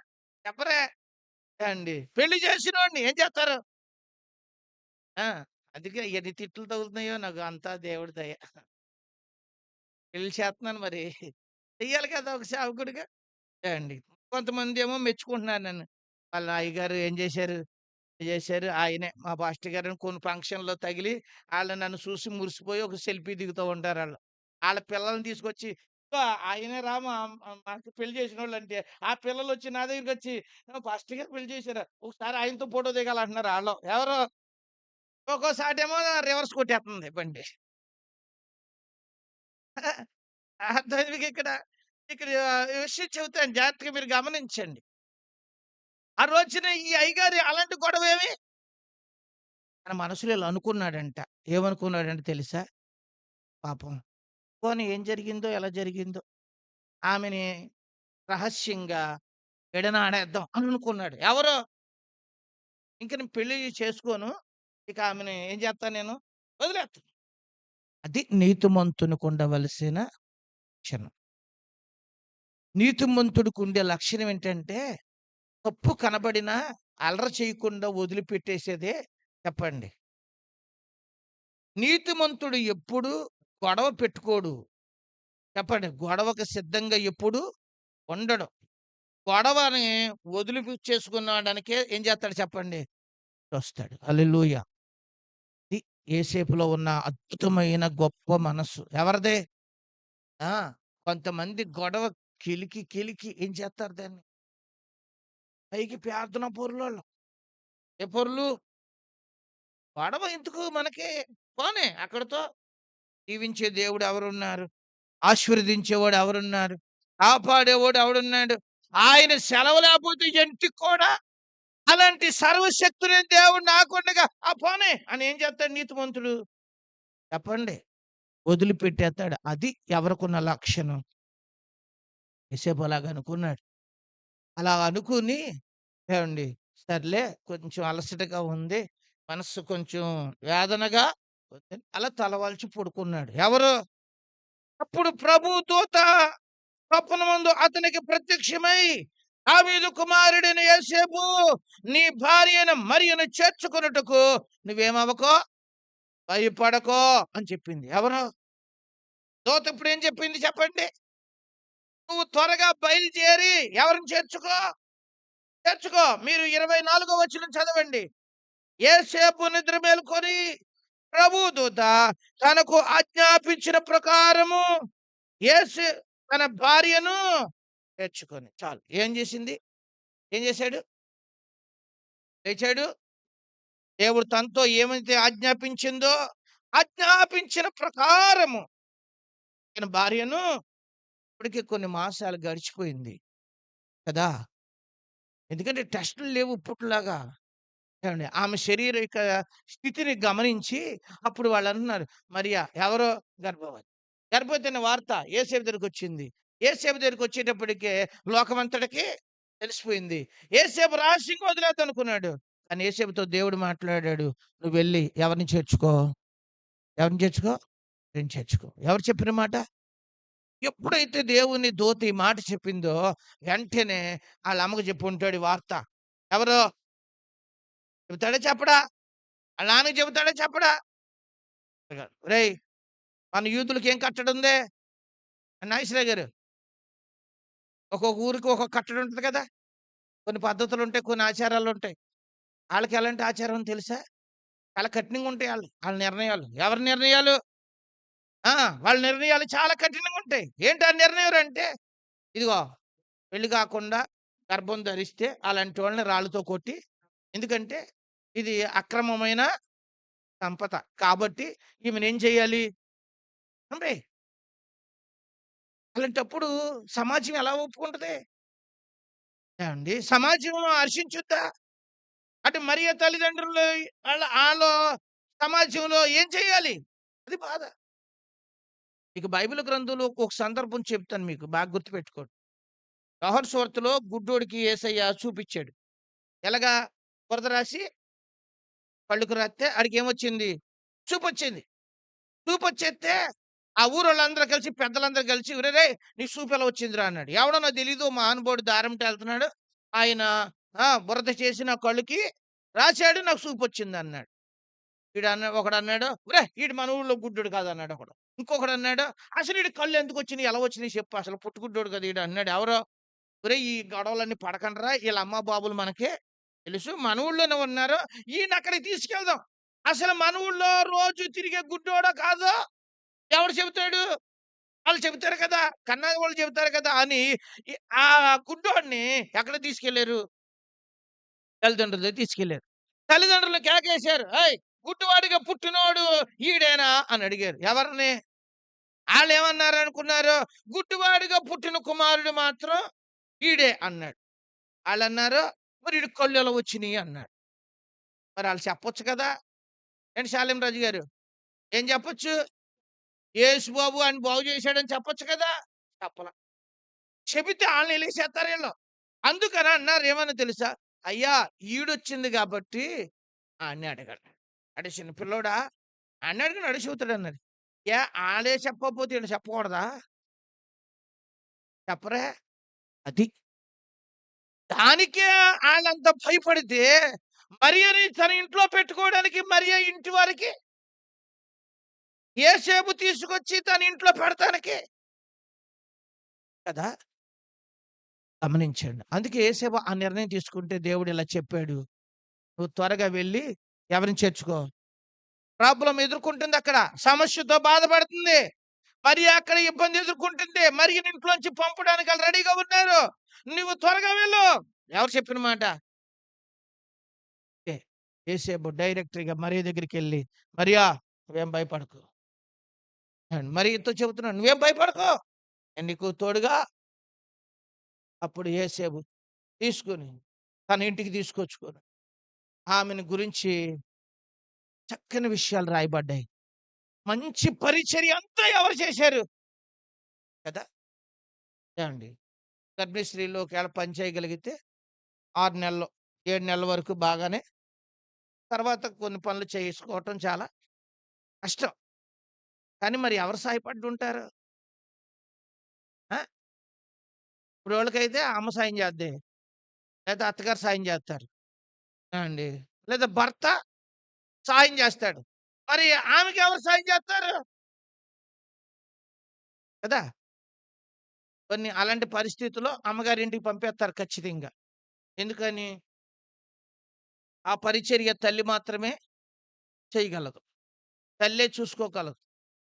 చెప్పరే. పెళ్లి చేసినోడిని ఏం చేస్తారు? ఆ! అందుకే ఎన్ని తిట్లు తగులుతున్నాయో నాకు అంతా దేవుడి దయ. పెళ్లి చేత్తన్నాను మరి. చెయ్యాలి కదా! ఒక సేవకుడిగా. అండి. కొంతమందేమో మెచ్చుకుంటున్నారు నన్ను. వాళ్ళ అయ్యగారు ఏం చేశారు? చేశారు. ఆయనే మా పాస్టర్ గారని కొన్ని ఫంక్షన్‌లో తగిలి ఆళ్ళు నన్ను చూసి మురిసిపోయి ఒక సెల్ఫీ దిగుతూ ఉంటారాళ్ళు. ఆళ్ళ పిల్లల్ని తీసుకొచ్చి "ఇదిగో ఆయనేరా మాకు పెళ్లి చేసినోళ్ళంటే." ఆ పిల్లలొచ్చి నా దగ్గరికొచ్చి "పాస్టర్ గారు పెళ్లి చేశారా? ఒకసారి ఆయనతో ఫోటో దిగాలంటున్నారు" ఆళ్ళు. ఎవరు? ఒక్కోసాటేమో రివర్స్ కొట్టేత్తంది బండి. అర్థమైంది మీకిక్కడ? ఇక్కడ ఈ విషయం చెబుతాను జాగ్రత్తగా మీరు గమనించండి. ఆ రోజున ఈ అయ్యగారు అలాంటి గొడవేమి తన మనసులో ఇలా అనుకున్నాడంట. ఏమనుకున్నాడంటే తెలుసా? పాపం పోనీ ఏం జరిగిందో, ఎలా జరిగిందో ఆమెని రహస్యంగా విడనాడేద్దాం అని అనుకున్నాడు. ఎవరు? ఇంక నేను పెళ్లి చేసుకోను. ఇక ఆమెని ఏం చేత్తాను నేను? వదిలేత్తాను. అది నీతిమంతునికుండవలసిన లక్షణం. నీతిమంతుడికుండే లక్షణం ఏంటంటే, తప్పు కనబడినా అల్లరి చేయకుండా వదిలిపెట్టేసేదే చెప్పండి. నీతిమంతుడు ఎప్పుడు గొడవ పెట్టుకోడు. చెప్పండి. గొడవకు సిద్ధంగా ఎప్పుడు ఉండడు. గొడవని వదిలిపుచ్చేసుకున్నాడానికే ఏం చేస్తాడు చెప్పండి? వస్తాడు. హల్లెలూయా! ఇది యేసేపులో ఉన్న అద్భుతమైన గొప్ప మనస్సు. ఎవరిది? ఆ! కొంతమంది గొడవ కెలికి ఏం చేస్తారు దాన్ని? పైకి ప్రార్థన పరులోళ్ళు. ఏ పరులు? గొడవ ఎందుకు మనకి? పోనీ అక్కడితో దీవించే దేవుడు ఎవరున్నారు? ఆశీర్వదించేవాడు ఎవరున్నారు? కాపాడేవాడు ఎవడున్నాడు? ఆయన సెలవు లేకపోతే ఇంటికి కూడా అలాంటి సర్వశక్తులైన దేవుడు నాకుండగా పోనీ అని ఏం చేస్తాడు నీతిమంతుడు? చెప్పండి. వదిలిపెట్టేత్తాడు. అది ఎవరికున్న లక్షణం. యోసేపు అలాగ అనుకున్నాడు. అలా అనుకుని ఏవండి సర్లే కొంచెం అలసటగా ఉంది. మనస్సు కొంచెం వేదనగా ఉంది. అలా తలవాల్చి పడుకున్నాడు. ఎవరు? అప్పుడు ప్రభు దూత స్వప్నమందు అతనికి ప్రత్యక్షమై దావీదు కుమారుడైన యోసేపు నీ భార్యను మరియను చేర్చుకొనుటకు నువ్వేమవ్వకో భయపడకో అని చెప్పింది. ఎవరు? దూత ఇప్పుడేం చెప్పింది చెప్పండి? నువ్వు త్వరగా బయలుదేరి ఎవరిని చేర్చుకో? చేర్చుకో. మీరు 24 వచనం చదవండి. యేసేపు నిద్ర మేలుకొని ప్రభు దూత తనకు ఆజ్ఞాపించిన ప్రకారము యేసు తన భార్యను చేర్చుకొని చాలు. ఏం చేసింది? ఏం చేశాడు? లేచాడు. దేవుడు తనతో ఏమైతే ఆజ్ఞాపించిందో ఆజ్ఞాపించిన ప్రకారము తన భార్యను ఇప్పటికి కొన్ని మాసాలు గడిచిపోయింది కదా! ఎందుకంటే టెస్టులు లేవు ఇప్పట్లాగా. ఏవండి ఆమె శరీరక స్థితిని గమనించి అప్పుడు వాళ్ళంటున్నారు మరియా ఎవరో గర్భవతి. గర్భవతి అనే వార్త యేసేపు దగ్గరికొచ్చింది. యేసేపు దగ్గరికొచ్చేటప్పటికే లోకమంతటికి తెలిసిపోయింది. యేసేపు రహస్యంగా వదిలేద్దనుకున్నాడు. కానీ యేసేపుతో దేవుడు మాట్లాడాడు. "నువ్వెళ్ళి ఎవరిని చేర్చుకో? ఎవరిని చేర్చుకో? ఈయన్ని చేర్చుకో." ఎవరు చెప్పిన మాట? ఎప్పుడైతే దేవుని దూత ఈ మాట చెప్పిందో వెంటనే ఆళ్ళ అమ్మకు చెప్పుంటాడు ఈ వార్త. ఎవరు? చెబుతాడా చెప్పడా? ఆళ్ళ నాన్నకి చెబుతాడా చెప్పడా? "ఒరేయ్! మన యూతులకి ఏం కట్టడుంది?" నాగేశ్వరరావు గారు. ఒక్కొక్క ఊరికి ఒక్కొక్క కట్టడ ఉంటది కదా! కొన్ని పద్ధతులుంటాయి, కొన్ని ఆచారాలుంటాయి. ఆళ్ళకి ఎలాంటి ఆచారం తెలుసా? చాలా కఠినంగుంటాయి ఆళ్ళ నిర్ణయాలు. ఎవరి నిర్ణయాలు? ఆ! వాళ్ళ నిర్ణయాలు చాలా కఠినంగుంటాయి. ఏంటి ఆ నిర్ణయం అంటే, ఇదిగో పెళ్లి కాకుండా గర్భం ధరిస్తే అలాంటి వాళ్ళని రాళ్ళతో కొట్టి ఎందుకంటే ఇది అక్రమమైన సంపద. కాబట్టి ఈమెనేం చేయాలి? చంపేయి. అలాంటప్పుడు సమాజం ఎలా ఒప్పుకుంటది? ఏవండీ సమాజం హర్షించుద్దా? అటు మరియ తల్లిదండ్రులు ఆళ్ళు సమాజంలో ఏం చేయాలి? అది బాధ. మీకు బైబిల్ గ్రంథంలో ఒక సందర్భం చెప్తాను మీకు బాగా గుర్తుపెట్టుకోండి. యోహాను సువార్తలో గుడ్డోడికి యేసయ్య చూపిచ్చాడు. ఎలాగా? బురద రాసి కళ్ళుకి రాత్తే ఆడికేమొచ్చింది? చూపొచ్చింది. చూపొచ్చేత్తే ఆ ఊరోళ్ళందరూ కలిసి పెద్దలందరూ కలిసి "ఒరేయ్! నీ సూపు ఎలా వచ్చిందిరా" అన్నాడు. ఎవడో నాకు తెలీదు మహానుభావుడు దారెంట ఎళ్తున్నాడు. ఆయన బురద చేసి నా కళ్ళుకి రాసాడు. నాకు సూపొచ్చిందన్నాడు. ఒకడన్నాడు, "ఒరేయ్! ఈడు మన ఊళ్ళో గుడ్డోడు కాదన్నాడు ఒకడు." ఇంకొకడన్నాడు, "అసలు ఈడికి కళ్ళు ఎందుకొచ్చినియి? ఎలా వచ్చినియి చెప్పు అసలు పుట్టుగుడ్డోడు కదా ఈడు" అన్నాడు. ఎవరో, "ఒరేయ్! ఈ గొడవలన్నీ పడకండ్రా! ఈళ్ళ అమ్మ బాబులు మనకి తెలుసు. మన ఊళ్ళోనే ఉన్నారు. ఈయనక్కడికి తీసుకెళ్దాం. అసలు మన ఊళ్ళో రోజు తిరిగే గుడ్డోడో కాదో ఎవడు చెబుతాడు? ఆళ్ళు చెబుతారు కదా! కన్నయ్య వాళ్ళు చెబుతారు కదా!" అని ఈ ఆ గుడ్డోడిని ఎక్కడికి తీసుకెళ్లారు? తల్లిదండ్రుల దగ్గరికి తీసుకెళ్లారు. తల్లిదండ్రులు కేకేశారు. "ఏయ్! గుడ్డివాడిగా పుట్టినోడు ఈడేనా?" అని అడిగారు. ఎవరిని? ఆళ్ళేమన్నారనుకున్నారు? గుడ్డివాడిగా పుట్టిన కుమారుడు మాత్రం ఈడే అన్నాడు. ఆళ్ళన్నారు, "మరి ఈడికి కళ్ళెలా వచ్చినియి?" అన్నాడు. మరి ఆళ్ళు చెప్పొచ్చు కదా! ఏంటి షాలేం రాజు గారు? ఏం చెప్పొచ్చు? యేసు బాబు ఆడిని బాగు చేశాడని చెప్పొచ్చు కదా! చెప్పల. చెబితే ఆళ్ళని ఎలిగేసేత్తారు ఈళ్ళు. అందుకని అన్నారు ఏమని తెలుసా? "అయ్యా! ఈడొచ్చింది గాబట్టి ఆడినే అడగండి." "ఆడు చిన్న పిల్లోడా? ఆడిని అడగండి ఆడే చెబుతాడన్నారు." ఆడే చెప్పకపోతే ఈళ్ళు చెప్పకూడదా? చెప్పరే! అది. దానికే ఆళ్ళంత భయపడితే మరియని తన ఇంట్లో పెట్టుకోవడానికి మరియ ఇంటి వారికి యేసేపు తీసుకొచ్చి తన ఇంట్లో పెడతానికి కదా! గమనించండి. అందుకే యేసేపు ఆ నిర్ణయం తీసుకుంటే దేవుడు ఇలా చెప్పాడు. "నువ్వు త్వరగా వెళ్లి ఎవరిని చేర్చుకో." ప్రాబ్లమ్ ఎదుర్కొంటుందక్కడ. సమస్యతో బాధపడుతుంది. మరి అక్కడ ఇబ్బంది ఎదుర్కొంటుంది. మరియని ఇంట్లోంచి పంపడానికి ఆళ్ళు రెడీగా ఉన్నారు. "నువ్వు త్వరగా వెళ్ళు." ఎవరు చెప్పిన మాట? ఓకే. యేసేపు డైరెక్ట్‌గా మరియ దగ్గరికెళ్ళి, "మరియా! నువ్వేం భయపడకు." మరియతో చెబుతున్నాడు, "నువ్వేం భయపడకు. నేను నీకు తోడుగా." అప్పుడు యేసేపు తీసుకొని తన ఇంటికి తీసుకొచ్చుకొని ఆమెను గురించి చక్కని విషయాలు రాయబడ్డాయి. మంచి పరిచర్య అంతా ఎవరు చేశారు? కదా! ఏవండి? గర్భిణీ స్త్రీలు ఒకవేళ పని చేయగలిగితే 6 నెలలు, 7 నెలల వరకు బాగానే. తర్వాత కొన్ని పనులు చేసుకోవటం చాలా కష్టం. కానీ మరి ఎవరు సాయపడ్డుంటారు? ఆ! ఇప్పుడోళ్ళకైతే అమ్మ సాయం చేద్ది. లేతే అత్తగారు సాయం చేస్తారు. అండి. లేదా భర్త సాయం చేస్తాడు. మరి ఆమెకెవరు సాయం చేస్తారు? కదా! కొన్ని అలాంటి పరిస్థితుల్లో అమ్మగారింటికి పంపేస్తారు ఖచ్చితంగా. ఎందుకని? ఆ పరిచర్య తల్లి మాత్రమే చేయగలదు. తల్లే చూసుకోగలదు.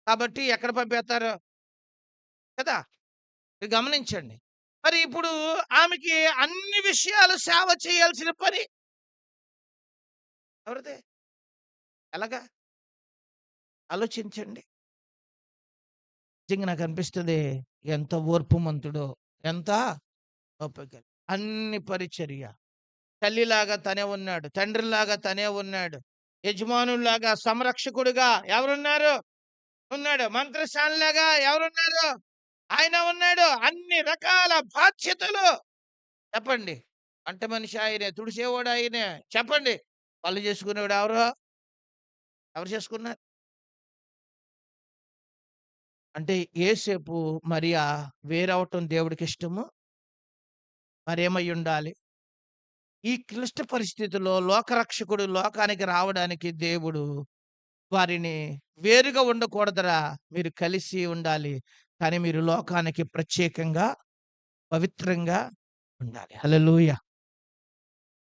కాబట్టి ఎక్కడ పంపేత్తారు? కదా! మీరు గమనించండి. మరి ఇప్పుడు ఆమెకి అన్ని విషయాలు సేవ చేయాల్సిన పని ఎవరిది? ఎలాగా? ఆలోచించండి. నిజంగా నాకనిపిస్తది. ఎంత ఓర్పుమంతుడో, ఎంత ఓపిక. అన్ని పరిచర్య. తల్లిలాగా తనే ఉన్నాడు. తండ్రిలాగా తనే ఉన్నాడు. యజమానుల్లాగా, సంరక్షకుడుగా ఎవరున్నారు? ఉన్నాడు. మంత్రసానిలాగా ఎవరున్నారు? ఆయన ఉన్నాడు. అన్ని రకాల బాధ్యతలు చెప్పండి. వంట మనిషి ఆయనే, తుడిసేవాడు ఆయనే. చెప్పండి. పనులు చేసుకునేవాడు ఎవరు? ఎవరు చేసుకున్నారు? అంటే యేసేపు, మరియా వేరవ్వటం దేవుడికిష్టము. మరేమయ్యుండాలి? ఈ క్లిష్ట పరిస్థితిలో లోకరక్షకుడు లోకానికి రావడానికి దేవుడు వారిని వేరుగా ఉండకూడదురా! మీరు కలిసి ఉండాలి. కానీ మీరు లోకానికి ప్రత్యేకంగా, పవిత్రంగా ఉండాలి. హల్లెలూయా!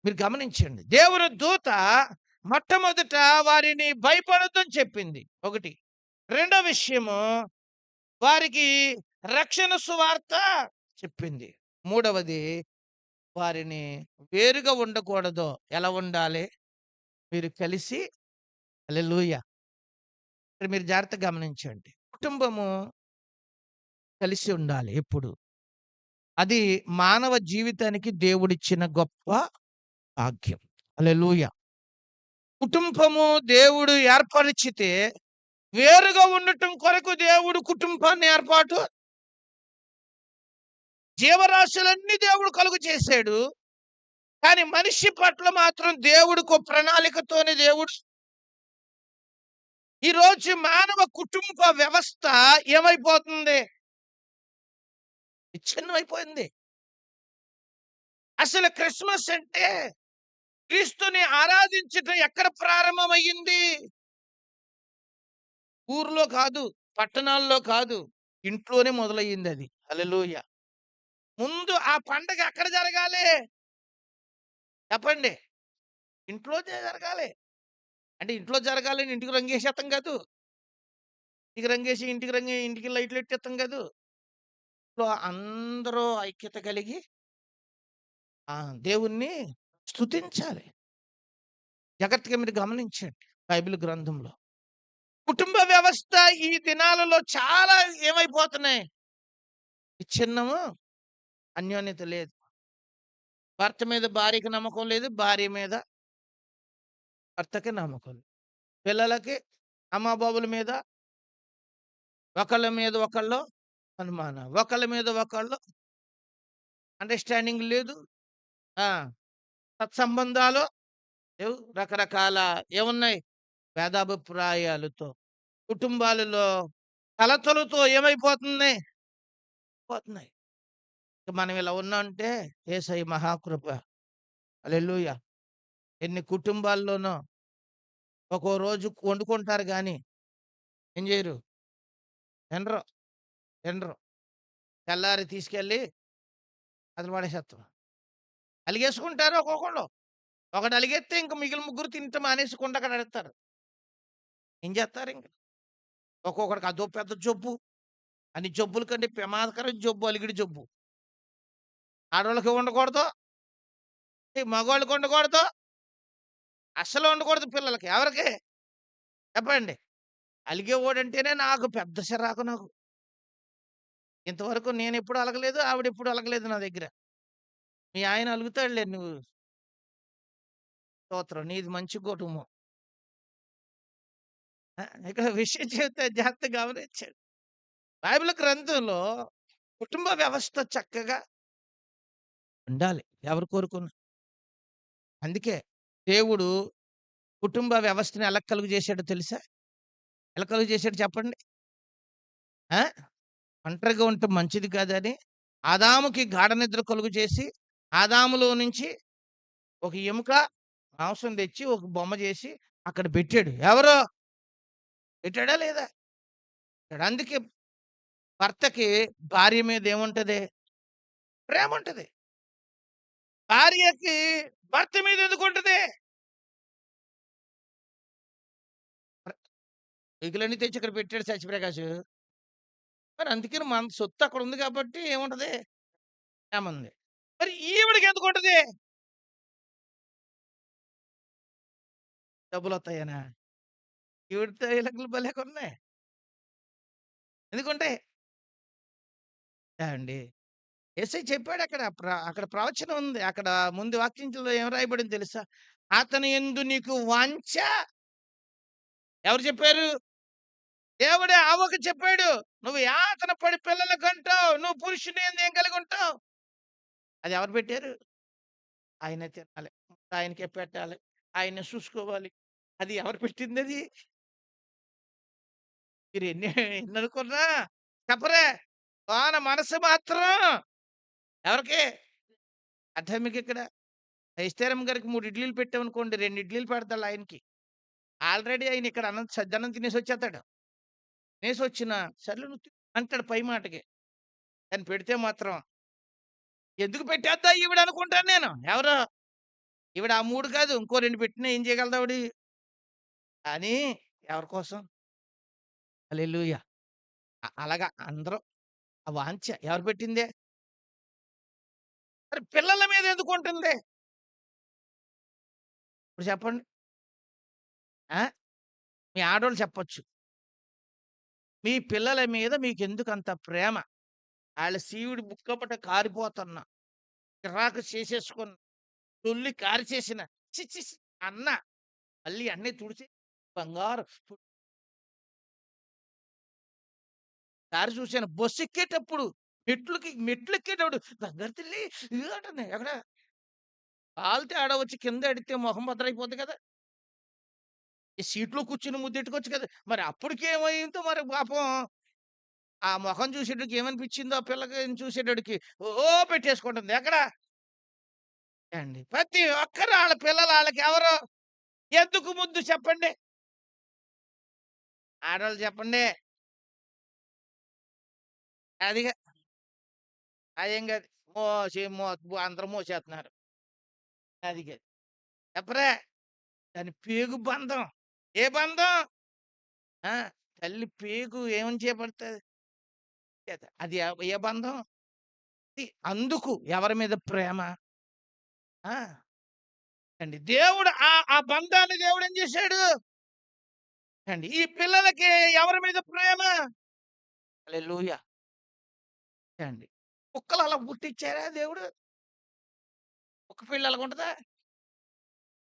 మీరు గమనించండి. దేవుని దూత మొట్టమొదట వారిని భయపడొద్దని చెప్పింది. ఒకటి. రెండో విషయము వారికి రక్షణ సువార్త చెప్పింది. మూడవది వారిని వేరుగా ఉండకూడదు. ఎలా ఉండాలి? మీరు కలిసి హల్లెలూయా! ఇక్కడ మీరు జాగ్రత్తగా గమనించండి. కుటుంబము కలిసి ఉండాలి ఎప్పుడు. అది మానవ జీవితానికి దేవుడిచ్చిన గొప్ప భాగ్యం. హల్లెలూయా! కుటుంబము దేవుడు ఏర్పరిచితే వేరుగా ఉండటం కొరకు దేవుడు కుటుంబాన్ని ఏర్పాటు జీవరాశులన్నీ దేవుడు కలుగ చేశాడు. కానీ మనిషి పట్ల మాత్రం దేవుడికో ప్రణాళికతోనే దేవుడు ఈరోజు మానవ కుటుంబ వ్యవస్థ ఏమైపోతుంది? విచ్ఛిన్నమైపోయింది. అసలు క్రిస్మస్ అంటే క్రీస్తుని ఆరాధించటం ఎక్కడ ప్రారంభమయ్యింది? ఊర్లో కాదు, పట్టణాల్లో కాదు, ఇంట్లోనే మొదలయ్యిందది. హల్లెలూయ! ముందు ఆ పండగ ఎక్కడ జరగాలి? చెప్పండి. ఇంట్లోనే జరగాలి. అంటే ఇంట్లో జరగాలని ఇంటికి రంగేసేత్తం కాదు. ఇంటికి రంగేసి ఇంటికి లైట్‌లెట్టేత్తం కాదు. ఇంట్లో అందరూ ఐక్యత కలిగి ఆ! దేవుణ్ణి స్తుతించాలి. జాగ్రత్తగా మీరు గమనించండి బైబిల్ గ్రంథంలో. కుటుంబ వ్యవస్థ ఈ దినాలలో చాలా ఏమైపోతున్నాయి? విచ్ఛిన్నము, అన్యోన్యత లేదు. భర్త మీద భార్యకి నమ్మకం లేదు. భార్య మీద భర్తకి నమ్మకం లేదు. పిల్లలకి అమ్మాబాబుల మీద ఒకళ్ళ మీద ఒకళ్ళు అనుమానం. ఒకళ్ళ మీద ఒకళ్ళు అండర్‌స్టాండింగ్ లేదు. ఆ! సత్సంబంధాలు లేవు. రకరకాల ఏమున్నాయి? భేదాభిప్రాయాలతో కుటుంబాలలో కలతలతో ఏమైపోతున్నాయి? పోతున్నాయి. మనం ఇలా ఉన్నామంటే యేసయ్య మహాకృప. హల్లెలూయా! ఎన్ని కుటుంబాల్లోనో ఒక్కో రోజు వండుకుంటారు గానీ, ఏం జేయరు? తినరు. తినరు. తెల్లారి తీసుకెళ్ళి అసలు పడేసేత్తం. అలిగేసుకుంటారు ఒక్కొక్కళ్ళు. ఒకడు అలిగేత్తే ఇంక మిగిలిన ముగ్గురు తినటం మానేసి కుండక్కడ ఎడతారు. ఏం జేత్తారింక? ఒక్కొక్కడికి అదో పెద్ద జబ్బు. అన్ని జబ్బుల కంటే ప్రమాదకరం జబ్బు అలిగిడి జబ్బు. ఆడోళ్ళకి ఉండకూడదు. మగోళ్ళకి ఉండకూడదు. అస్సలు ఉండకూడదు పిల్లలకి. ఎవరికి? చెప్పండి. అలిగేవాడంటేనే నాకు పెద్ద చిరాకు నాకు. ఇంతవరకు నేనెప్పుడు అలగలేదు. ఆవిడెప్పుడు అలగలేదు నా దగ్గర. మీ ఆయన అలుగుతాడులే నువ్వు. స్తోత్రం. నీది మంచి కుటుంబం. ఇక్కడ విషయం చెప్తే జాగ్రత్తగా గమనించండి. బైబిల్ గ్రంథంలో కుటుంబ వ్యవస్థ చక్కగా ఉండాలి. ఎవరు కోరుకున్నా. అందుకే దేవుడు కుటుంబ వ్యవస్థని ఎలా కలుగజేశాడో తెలుసా? ఎలా కలుగజేశాడో చెప్పండి? ఆ! ఒంటరిగా ఉండటం మంచిది కాదని ఆదాముకి గాఢ నిద్ర కలుగజేసి, ఆదాములో నుంచి ఒక ఎముక, మాంసం తెచ్చి ఒక బొమ్మ చేసి అక్కడ పెట్టాడు. ఎవరు? పెట్టాడా లేదా? పెట్టాడు. అందుకే భర్తకి భార్య మీద ఏముంటది? ప్రేముంటది. భార్యకి భర్త మీద ఎందుకుంటది? ఎగులన్నీ తెచ్చి ఇక్కడ పెట్టాడు సత్యప్రకాష్. మరి అందుకని మన సొత్తు అక్కడ ఉంది కాబట్టి ఏముంటది? ప్రేముంది. మరి ఈవిడకి ఎందుకుంటది? డబ్బులొత్తాయనా? ఈవిడ డైలాగులు భలేగున్నాయి. ఎందుకుంటాయి? ఏవండీ? యేసయ్య చెప్పాడక్కడ. అక్కడ ప్రవచనం ఉంది. అక్కడ ముందు వాక్యంలో ఏం రాయబడింది తెలుసా? అతని యందు నీకు వాంఛ ఎవరు చెప్పారు? దేవుడే అవ్వకు చెప్పాడు. నువ్వు యాతన పడి పిల్లలు కంటావు. నువ్వు పురుషుని యందు ఏం కలిగుంటావు? అది ఎవరు పెట్టారు? ఆయనే తినాలి. ఆయనకే పెట్టాలి. ఆయన్నే చూసుకోవాలి. అది ఎవరు పెట్టిందది? మీరు ఎన్ననుకున్నా చెప్పరే. వాన మనసు మాత్రం ఎవరికి? అర్థం మీకిక్కడ? ఐశ్వర్యం గారికి 3 ఇడ్లీలు పెట్టామనుకోండి, 2 ఇడ్లీలు పెడతాళ్ళు ఆయనకి. ఆల్రెడీ ఆయన ఇక్కడ సద్దన్నం తినేసొచ్చేత్తాడు. తినేసొచ్చినా, సర్లే నువ్వు తిను అంటాడు పై మాటకి. కానీ పెడితే మాత్రం, ఎందుకు పెట్టేద్దా ఈవిడ అనుకుంటాను నేను. ఎవరు? ఈవిడ ఆ 3 కాదు, ఇంకో 2 పెట్టినా ఏం చేయగలదావిడ? కానీ ఎవరి కోసం? హల్లెలూయా! అలాగా అందరూ ఆ వాంఛ ఎవరు పెట్టిందే? మరి పిల్లల మీద ఎందుకుంటుంది? ఇప్పుడు చెప్పండి. ఆ! మీ ఆడోళ్ళు చెప్పొచ్చు. మీ పిల్లల మీద మీకెందుకంత ప్రేమ? ఆళ్ళ సీవుడు ముక్కపట కారిపోతున్నా, చిరాకు చేసేసుకున్న, తొల్లి కారిచేసిన, ఛీ! ఛీ! ఛీ! అన్న మళ్ళీ అన్నీ తుడిచి బంగారు దారి చూసాను. బస్సెక్కేటప్పుడు మెట్లెక్కేటప్పుడు "బంగారు తల్లి" అంటుంది. ఎక్కడ? కాలు తేడా వచ్చి కింద ఎడితే మొహం బద్దలైపోద్ది కదా! ఈ సీట్‌లో కూర్చొని ముద్దెట్టుకోవచ్చు కదా! మరి అప్పటికేమైందో మరి పాపం ఆ మొఖం చూసేటప్పటికి ఏమనిపించిందో ఆ పిల్లకి చూసేటప్పటికి ఓ పెట్టేసుకుంటుంది. ఎక్కడ? అండి. ప్రతి ఒక్కరు ఆళ్ళ పిల్లలు ఆళ్ళకెవరు ఎందుకు ముద్దు చెప్పండి? ఆడోళ్ళు చెప్పండి. అదిగా అదేం కాదు. మోసి అందరూ మోసేస్తున్నారు. అదిగా చెప్పరా? దాని పేగు బంధం. ఏ బంధం? ఆ! తల్లి పేగు ఏమని చేపడతది? అది ఏ బంధం? అందుకు ఎవరి మీద ప్రేమ? ఆ! అండి. దేవుడు ఆ బంధాన్ని దేవుడేం చేశాడు? అండి. ఈ పిల్లలకి ఎవరి మీద ప్రేమ? హల్లెలూయా! అండి. కుక్కలు అలా పుట్టిచ్చారా దేవుడు? కుక్క పిల్ల అలాగుంటదా?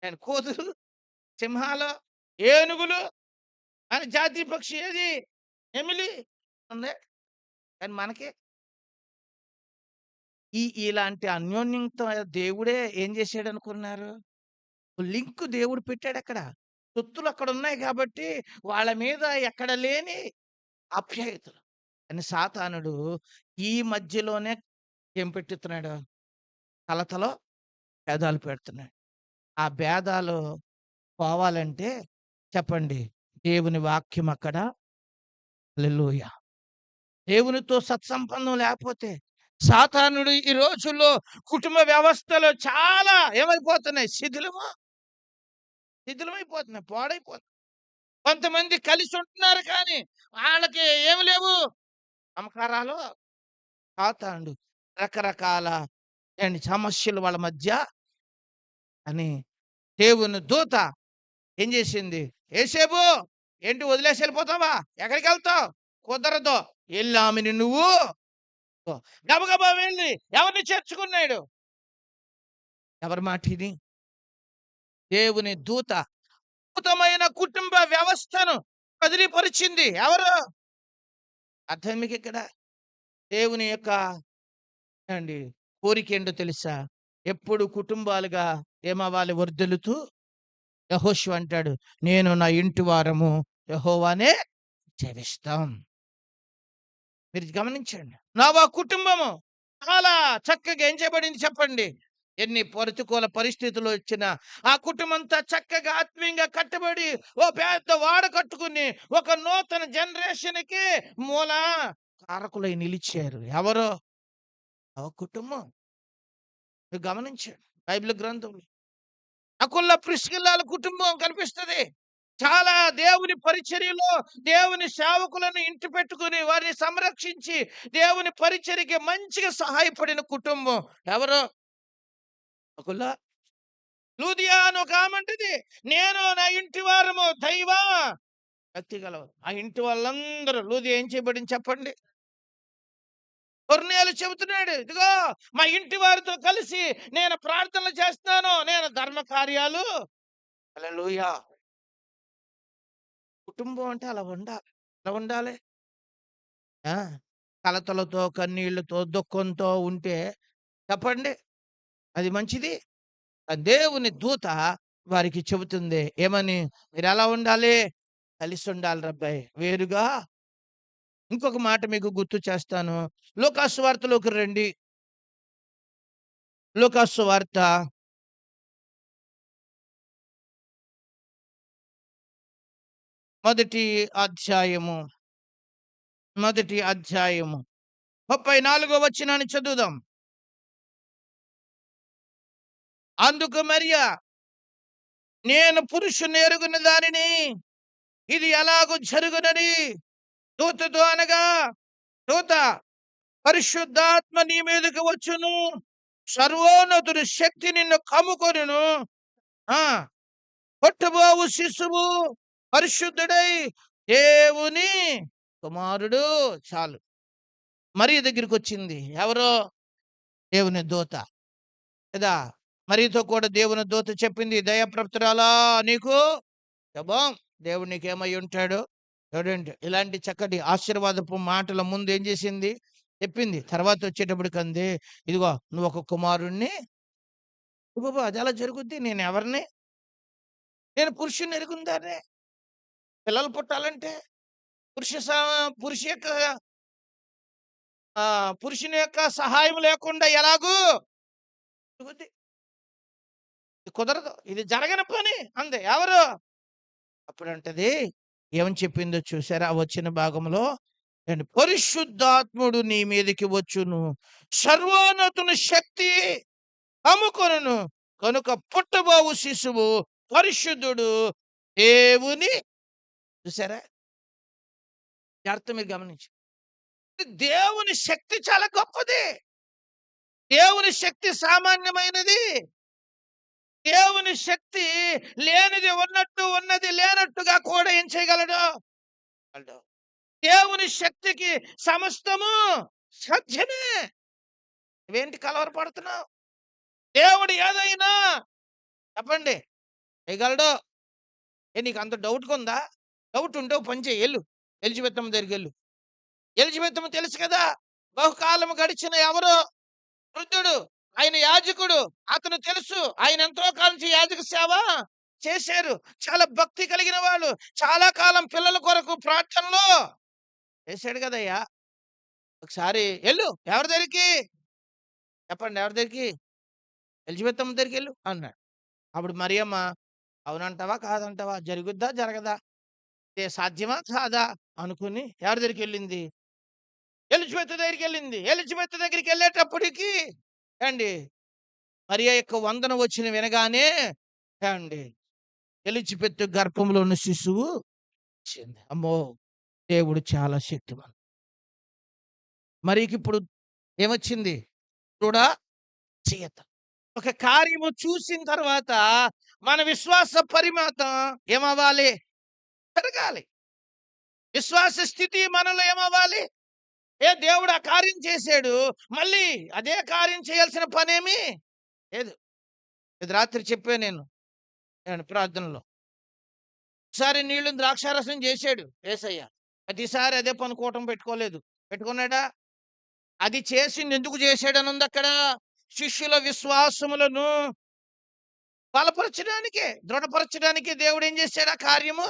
అండ్ కోతులు, సింహాలు, ఏనుగులు అని జాతీయ పక్షి ఏది? నెమిలి ఉంది. కానీ మనకి ఇలాంటి అన్యోన్యంతో దేవుడే ఏం చేశాడనుకున్నారు? లింక్ దేవుడు పెట్టాడక్కడ. సొత్తులు అక్కడున్నాయి కాబట్టి వాళ్ళ మీద ఎక్కడ లేని ఆప్యాయతలు. కానీ సాతానుడు ఈ మధ్యలోనే ఏం పెట్టుతున్నాడు? కలతలో భేదాలు పెడుతున్నాడు. ఆ భేదాలు పోవాలంటే చెప్పండి. దేవుని వాక్యం అక్కడ హల్లెలూయా! దేవునితో సత్సంబంధం లేకపోతే సాతానుడు ఈ రోజుల్లో కుటుంబ వ్యవస్థలో చాలా ఏమైపోతున్నాయి? శిథిలమైపోతున్నాయి. పాడైపోతున్నాయి. కొంతమంది కలిసి ఉంటున్నారు కానీ వాళ్ళకి ఏమి లేవు. మమకారాలు సాతానుడు రకరకాల సమస్యలు వాళ్ళ మధ్య అని దేవుని దూత ఏం చేసింది? "యేసేపు ఏంటి వదిలేసి వెళ్ళిపోతావా? ఎక్కడికెళ్తావు? కుదరదు. ఎళ్లి ఆమెని నువ్వు" గబగబా వెళ్ళి ఎవరిని చేర్చుకున్నాడు? ఎవరి మాట ఇని? దేవుని దూత అద్భుతమైన కుటుంబ వ్యవస్థను వదిలిపరిచింది. ఎవరు? అర్థం మీకిక్కడ? దేవుని యొక్క అండి కోరికేంటో తెలుసా? ఎప్పుడు కుటుంబాలుగా ఏమవ్వాలి? వర్ధిల్లుతూ యెహోషువ అంటాడు, "నేను నా ఇంటి వారము యెహోవానే సేవిస్తాం." మీరు గమనించండి. నోవా కుటుంబము చాలా చక్కగా ఏం చేయబడింది చెప్పండి. ఎన్ని ప్రతికూల పరిస్థితులు వచ్చినా ఆ కుటుంబంతో చక్కగా ఆత్మీయంగా కట్టబడి ఓ పెద్ద వాడ కట్టుకుని ఒక నూతన జనరేషన్‌కి మూల కారకులై నిలిచారు. ఎవరు? ఆ కుటుంబం. మీరు గమనించండి. బైబిల్ గ్రంథంలో అకుల్ల ప్రిస్కిల్లాల కుటుంబం కనిపిస్తది. చాలా దేవుని పరిచర్యలో దేవుని సేవకులను ఇంటి పెట్టుకుని వారిని సంరక్షించి దేవుని పరిచర్యకి మంచిగా సహాయపడిన కుటుంబం. ఎవరు? అకుల్లా. లూదియా అని ఒక ఆమంటది. నేను నా ఇంటి వారము దైవ భక్తి గలవారు. ఆ ఇంటి వాళ్ళందరూ లూదియా ఏం చేయబడింది చెప్పండి? కొర్నేలు చెబుతున్నాడు. ఇదిగో మా ఇంటి వారితో కలిసి నేను ప్రార్థనలు చేస్తున్నాను. నేను ధర్మ కార్యాలు హల్లెలూయా! కుటుంబం అంటే అలా ఉండాలి. ఎలా ఉండాలి? ఆ! కలతలతో, కన్నీళ్లతో, దుఃఖంతో ఉంటే చెప్పండి అది మంచిది? ఆ దేవుని దూత వారికి చెబుతుంది. ఏమని? మీరెలా ఉండాలి? కలిసుండాలి రబ్బాయి. వేరుగా ఇంకొక మాట మీకు గుర్తు చేస్తాను. లూకా సువార్తలోకి రండి. లూకా సువార్త మొదటి అధ్యాయము, మొదటి అధ్యాయము 34 వచనాన్ని చదువుదాం. అందుకు మరియ, నేను పురుషుని ఎరుగని దానిని, ఇది ఎలాగు జరుగునని దూతతో అనగా, దూత పరిశుద్ధాత్మ నీ మీదకి వచ్చును, సర్వోన్నతుని శక్తి నిన్ను కమ్ముకొనును. ఆ! పుట్టబోవు శిశువు పరిశుద్ధుడై దేవుని కుమారుడు. చాలు. మరియ దగ్గరికొచ్చింది. ఎవరు? దేవుని దూత. కదా! మరియతో కూడా దేవుని దూత చెప్పింది, దయాప్రాప్తురాలా నీకు శుభం. దేవుడు నీకేమై ఉంటాడు? చూడండి ఇలాంటి చక్కటి ఆశీర్వాదపు మాటల ముందు ఏం చేసింది? చెప్పింది. తర్వాత వచ్చేటప్పటికంది, ఇదిగో నువ్వు ఒక కుమారుడిని బాబు అది ఎలా జరుగుద్ది? నేను ఎవరిని? నేను పురుషుని ఎరుగుందాన్ని. పిల్లలు పుట్టాలంటే పురుష స పురుష యొక్క పురుషుని యొక్క సహాయం లేకుండా ఎలాగూ కుదురుద్ది? ఇది కుదరదు. ఇది జరగని పని అంది. ఎవరు? అప్పుడంటది ఏమని చెప్పిందో చూసారా? ఆ వచ్చిన భాగంలో ఏండి పరిశుద్ధాత్ముడు నీ మీదకి వచ్చును. సర్వోన్నతుని శక్తి కమ్ముకొనును. కనుక పుట్టబోవు శిశువు పరిశుద్ధుడు దేవుని చూసారా? జాగ్రత్త మీరు గమనించండి. దేవుని శక్తి చాలా గొప్పది. దేవుని శక్తి సామాన్యమైనది. దేవుని శక్తి లేనిది ఉన్నట్టు, ఉన్నది లేనట్టుగా కూడా ఏం చేయగలడు? గలడు. దేవుని శక్తికి సమస్తము సాధ్యమే. నువ్వేంటి కలవరపడుతున్నావు? దేవుడు ఏదైనా చెప్పండి చేయగలడు. నీకు అంత డౌట్‌గా ఉందా? డౌట్ ఉంటే ఓ పని చెయ్యి ఎళ్ళు. ఎలిజబెత్తమ్మ దగ్గరికెళ్ళు. ఎలిజబెత్తమ్మ తెలుసు కదా! బహుకాలం గడిచిన ఎవరు? వృద్ధుడు. ఆయన యాజకుడు. అతను తెలుసు. ఆయన ఎంతో కాలం నుంచి యాజక సేవ చేశారు. చాలా భక్తి కలిగిన వాళ్ళు. చాలా కాలం పిల్లల కొరకు ప్రార్థనలు చేశాడు గదయ్యా! ఒకసారి ఎళ్ళు. ఎవరి దగ్గరికి? చెప్పండి ఎవరి దగ్గరికి? ఎలిజబెత్తమ్మ దగ్గరికెళ్ళు అన్నాడు. అప్పుడు మరియమ్మ అవునంటావా? కాదంటావా? జరుగుద్దా? జరగదా? ఇది సాధ్యమా? కాదా? అనుకుని ఎవరి దగ్గరికెళ్ళింది? ఎలిజబెత్ దగ్గరికెళ్ళింది. ఎలిజబెత్ దగ్గరికెళ్ళేటప్పటికి ఏవండి మరియ యొక్క వందనం వచ్చిన వినగానే ఏవండి ఎలిజబెత్ గర్భంలో ఉన్న శిశువు వచ్చింది. అమ్మో! దేవుడు చాలా శక్తిమంతుడు. మరియకిప్పుడు ఏమొచ్చింది? దృఢ చేయత. ఒక కార్యము చూసిన తర్వాత మన విశ్వాస పరిమాణం ఏమవ్వాలి? పెరగాలి. విశ్వాస స్థితి మనలో ఏమవ్వాలి? దేవుడు ఆ కార్యం చేశాడు. మళ్ళీ అదే కార్యం చేయాల్సిన పనేమి లేదు. ఇది రాత్రి చెప్పాను నేను ప్రార్థనలో. ఒకసారి నీళ్ళని ద్రాక్షారసం చేశాడు యేసయ్య. ప్రతిసారి అదే పనుకోవటం పెట్టుకోలేదు. పెట్టుకున్నాడా? అది చేసింది ఎందుకు చేశాడని ఉంది అక్కడ. శిష్యుల విశ్వాసములను బలపరచడానికే, దృఢపరచడానికి దేవుడు ఏం చేశాడు ఆ కార్యము.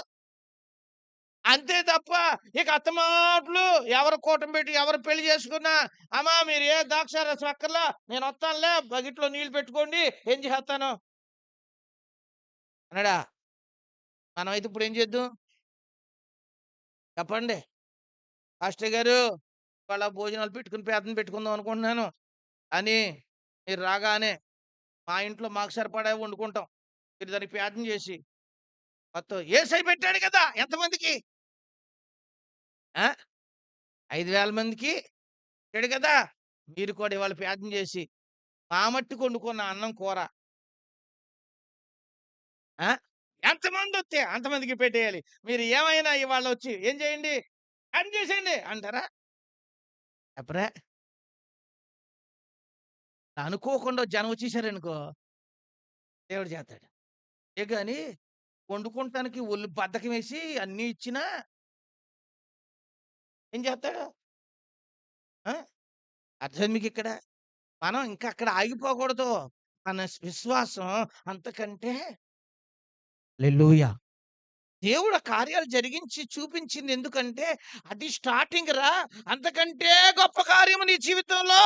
అంతే తప్ప ఇక అత్తమాట్లు ఎవరు కూటమి పెట్టి ఎవరు పెళ్లి చేసుకున్నా అమ్మా మీరు ఏ ద్రాక్షారసం అక్కర్లా నేను వస్తానులే బకెట్లో నీళ్లు పెట్టుకోండి ఏం చేస్తాను అన్నాడా? మనమైతే ఇప్పుడు ఏం చేద్దాం చెప్పండి? పాస్టర్ గారు వాళ్ళ భోజనాలు పెట్టుకుని పేదను పెట్టుకుందాం అనుకుంటున్నాను అని మీరు రాగానే మా ఇంట్లో మాకు సరిపడా వండుకుంటాం. మీరు దానికి ప్రార్థన చేసి మొత్తం ఏసై పెట్టాడు కదా ఎంతమందికి? 5,000 మందికి పెట్టాడు కదా! మీరు కూడా ఇవాళ ప్రార్థన చేసి మా మట్టుకు వండుకున్న అన్నం కూర ఎంతమంది వస్తే అంతమందికి పెట్టేయాలి. మీరు ఏమైనా ఇవాళ వచ్చి ఏం చేయండి? ప్రార్థన చేసేయండి అంటారా? చెప్పరా? అనుకోకుండా జనం వచ్చేసారనుకో దేవుడు చేస్తాడు. గాని వండుకుంటానికి ఒళ్ళు బద్ధకం వేసి అన్నీ ఇచ్చినా ఏం చేస్తాడు? ఆ! అర్థమైంది మీకిక్కడ? మనం ఇంకా అక్కడ ఆగిపోకూడదు. మన విశ్వాసం అంతకంటే హల్లెలూయా! దేవుడు ఆ కార్యాలు జరిగించి చూపించింది ఎందుకంటే అది స్టార్టింగ్ రా. అంతకంటే గొప్ప కార్యము నీ జీవితంలో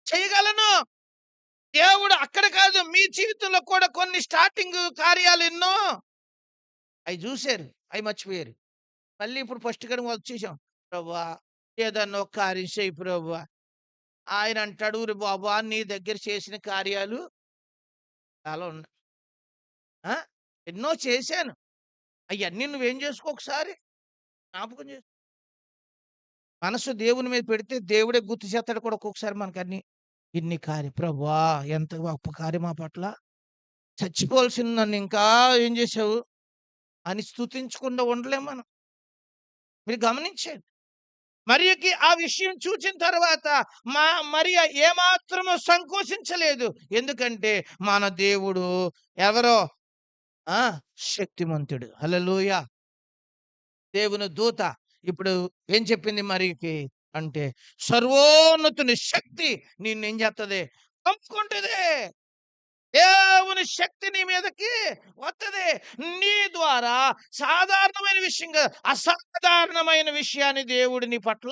చేయగలను. దేవుడు అక్కడ కాదు మీ జీవితంలో కూడా కొన్ని స్టార్టింగ్ కార్యాలు ఎన్నో అయి చూసారు. అయి మర్చిపోయారు. మళ్ళీ ఇప్పుడు ఫస్ట్ కాడికి వచ్చేసాం. ప్రభువా ఏదన్నా ఒక కార్యం చెయ్యి ప్రభువా. ఆయన అంటాడు "ఒరేయ్ బాబా నీ దగ్గర చేసిన కార్యాలు చాలా ఉన్నాయి. ఆ! ఎన్నో చేశాను. అయన్నీ నువ్వేం చేసుకో ఒకసారి జ్ఞాపకం చేసుకో." మనసు దేవుని మీద పెడితే దేవుడే గుర్తు చేస్తాడు కూడా ఒక్కొక్కసారి మనకన్నీ. ఇన్ని కార్యం ప్రభువా ఎంత గొప్ప కార్యం మా పట్ల. చచ్చిపోవాల్సిన నన్ను ఇంకా ఏం చేశావు అని స్తుతించకుండా ఉండలేం మనం. మీరు గమనించండి. మరియకి ఆ విషయం చూచిన తర్వాత మరియ ఏమాత్రము సంకోచించలేదు. ఎందుకంటే మన దేవుడు ఎవరో ఆ! శక్తిమంతుడు. హల్లెలూయా! దేవుని దూత ఇప్పుడు ఏం చెప్పింది మరియకి అంటే సర్వోన్నతుని శక్తి నిన్నేం చేస్తది? కమ్ముకుంటది. దేవుని శక్తి నీ మీదకి వస్తది. నీ ద్వారా సాధారణమైన విషయంగా అసాధారణమైన విషయాన్ని దేవుడు నీ పట్ల,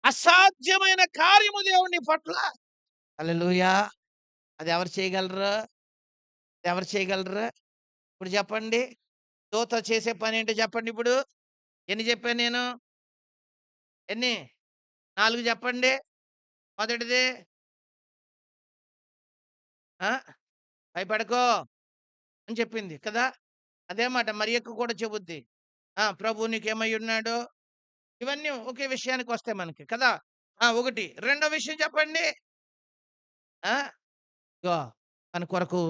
అసాధ్యమైన కార్యము దేవుడు నీ పట్ల, హల్లెలూయా! అది ఎవరు చేయగలరు? ఎవరు చేయగలరు? ఇప్పుడు చెప్పండి. దూత చేసే పనేంటో చెప్పండి ఇప్పుడు? ఎన్ని చెప్పాను నేను? ఎన్ని? 4 చెప్పండి. మొదటిది ఆ! భయపడకు అని చెప్పింది కదా! అదే మాట మరియక్క కూడా చెబుద్ది. ప్రభువు నీకేమయ్యున్నాడు? ఇవన్నీ ఒకే విషయానికొస్తాయి మనకి కదా! ఒకటి. రెండో విషయం చెప్పండి. ఆ! ఇగో మన కొరకు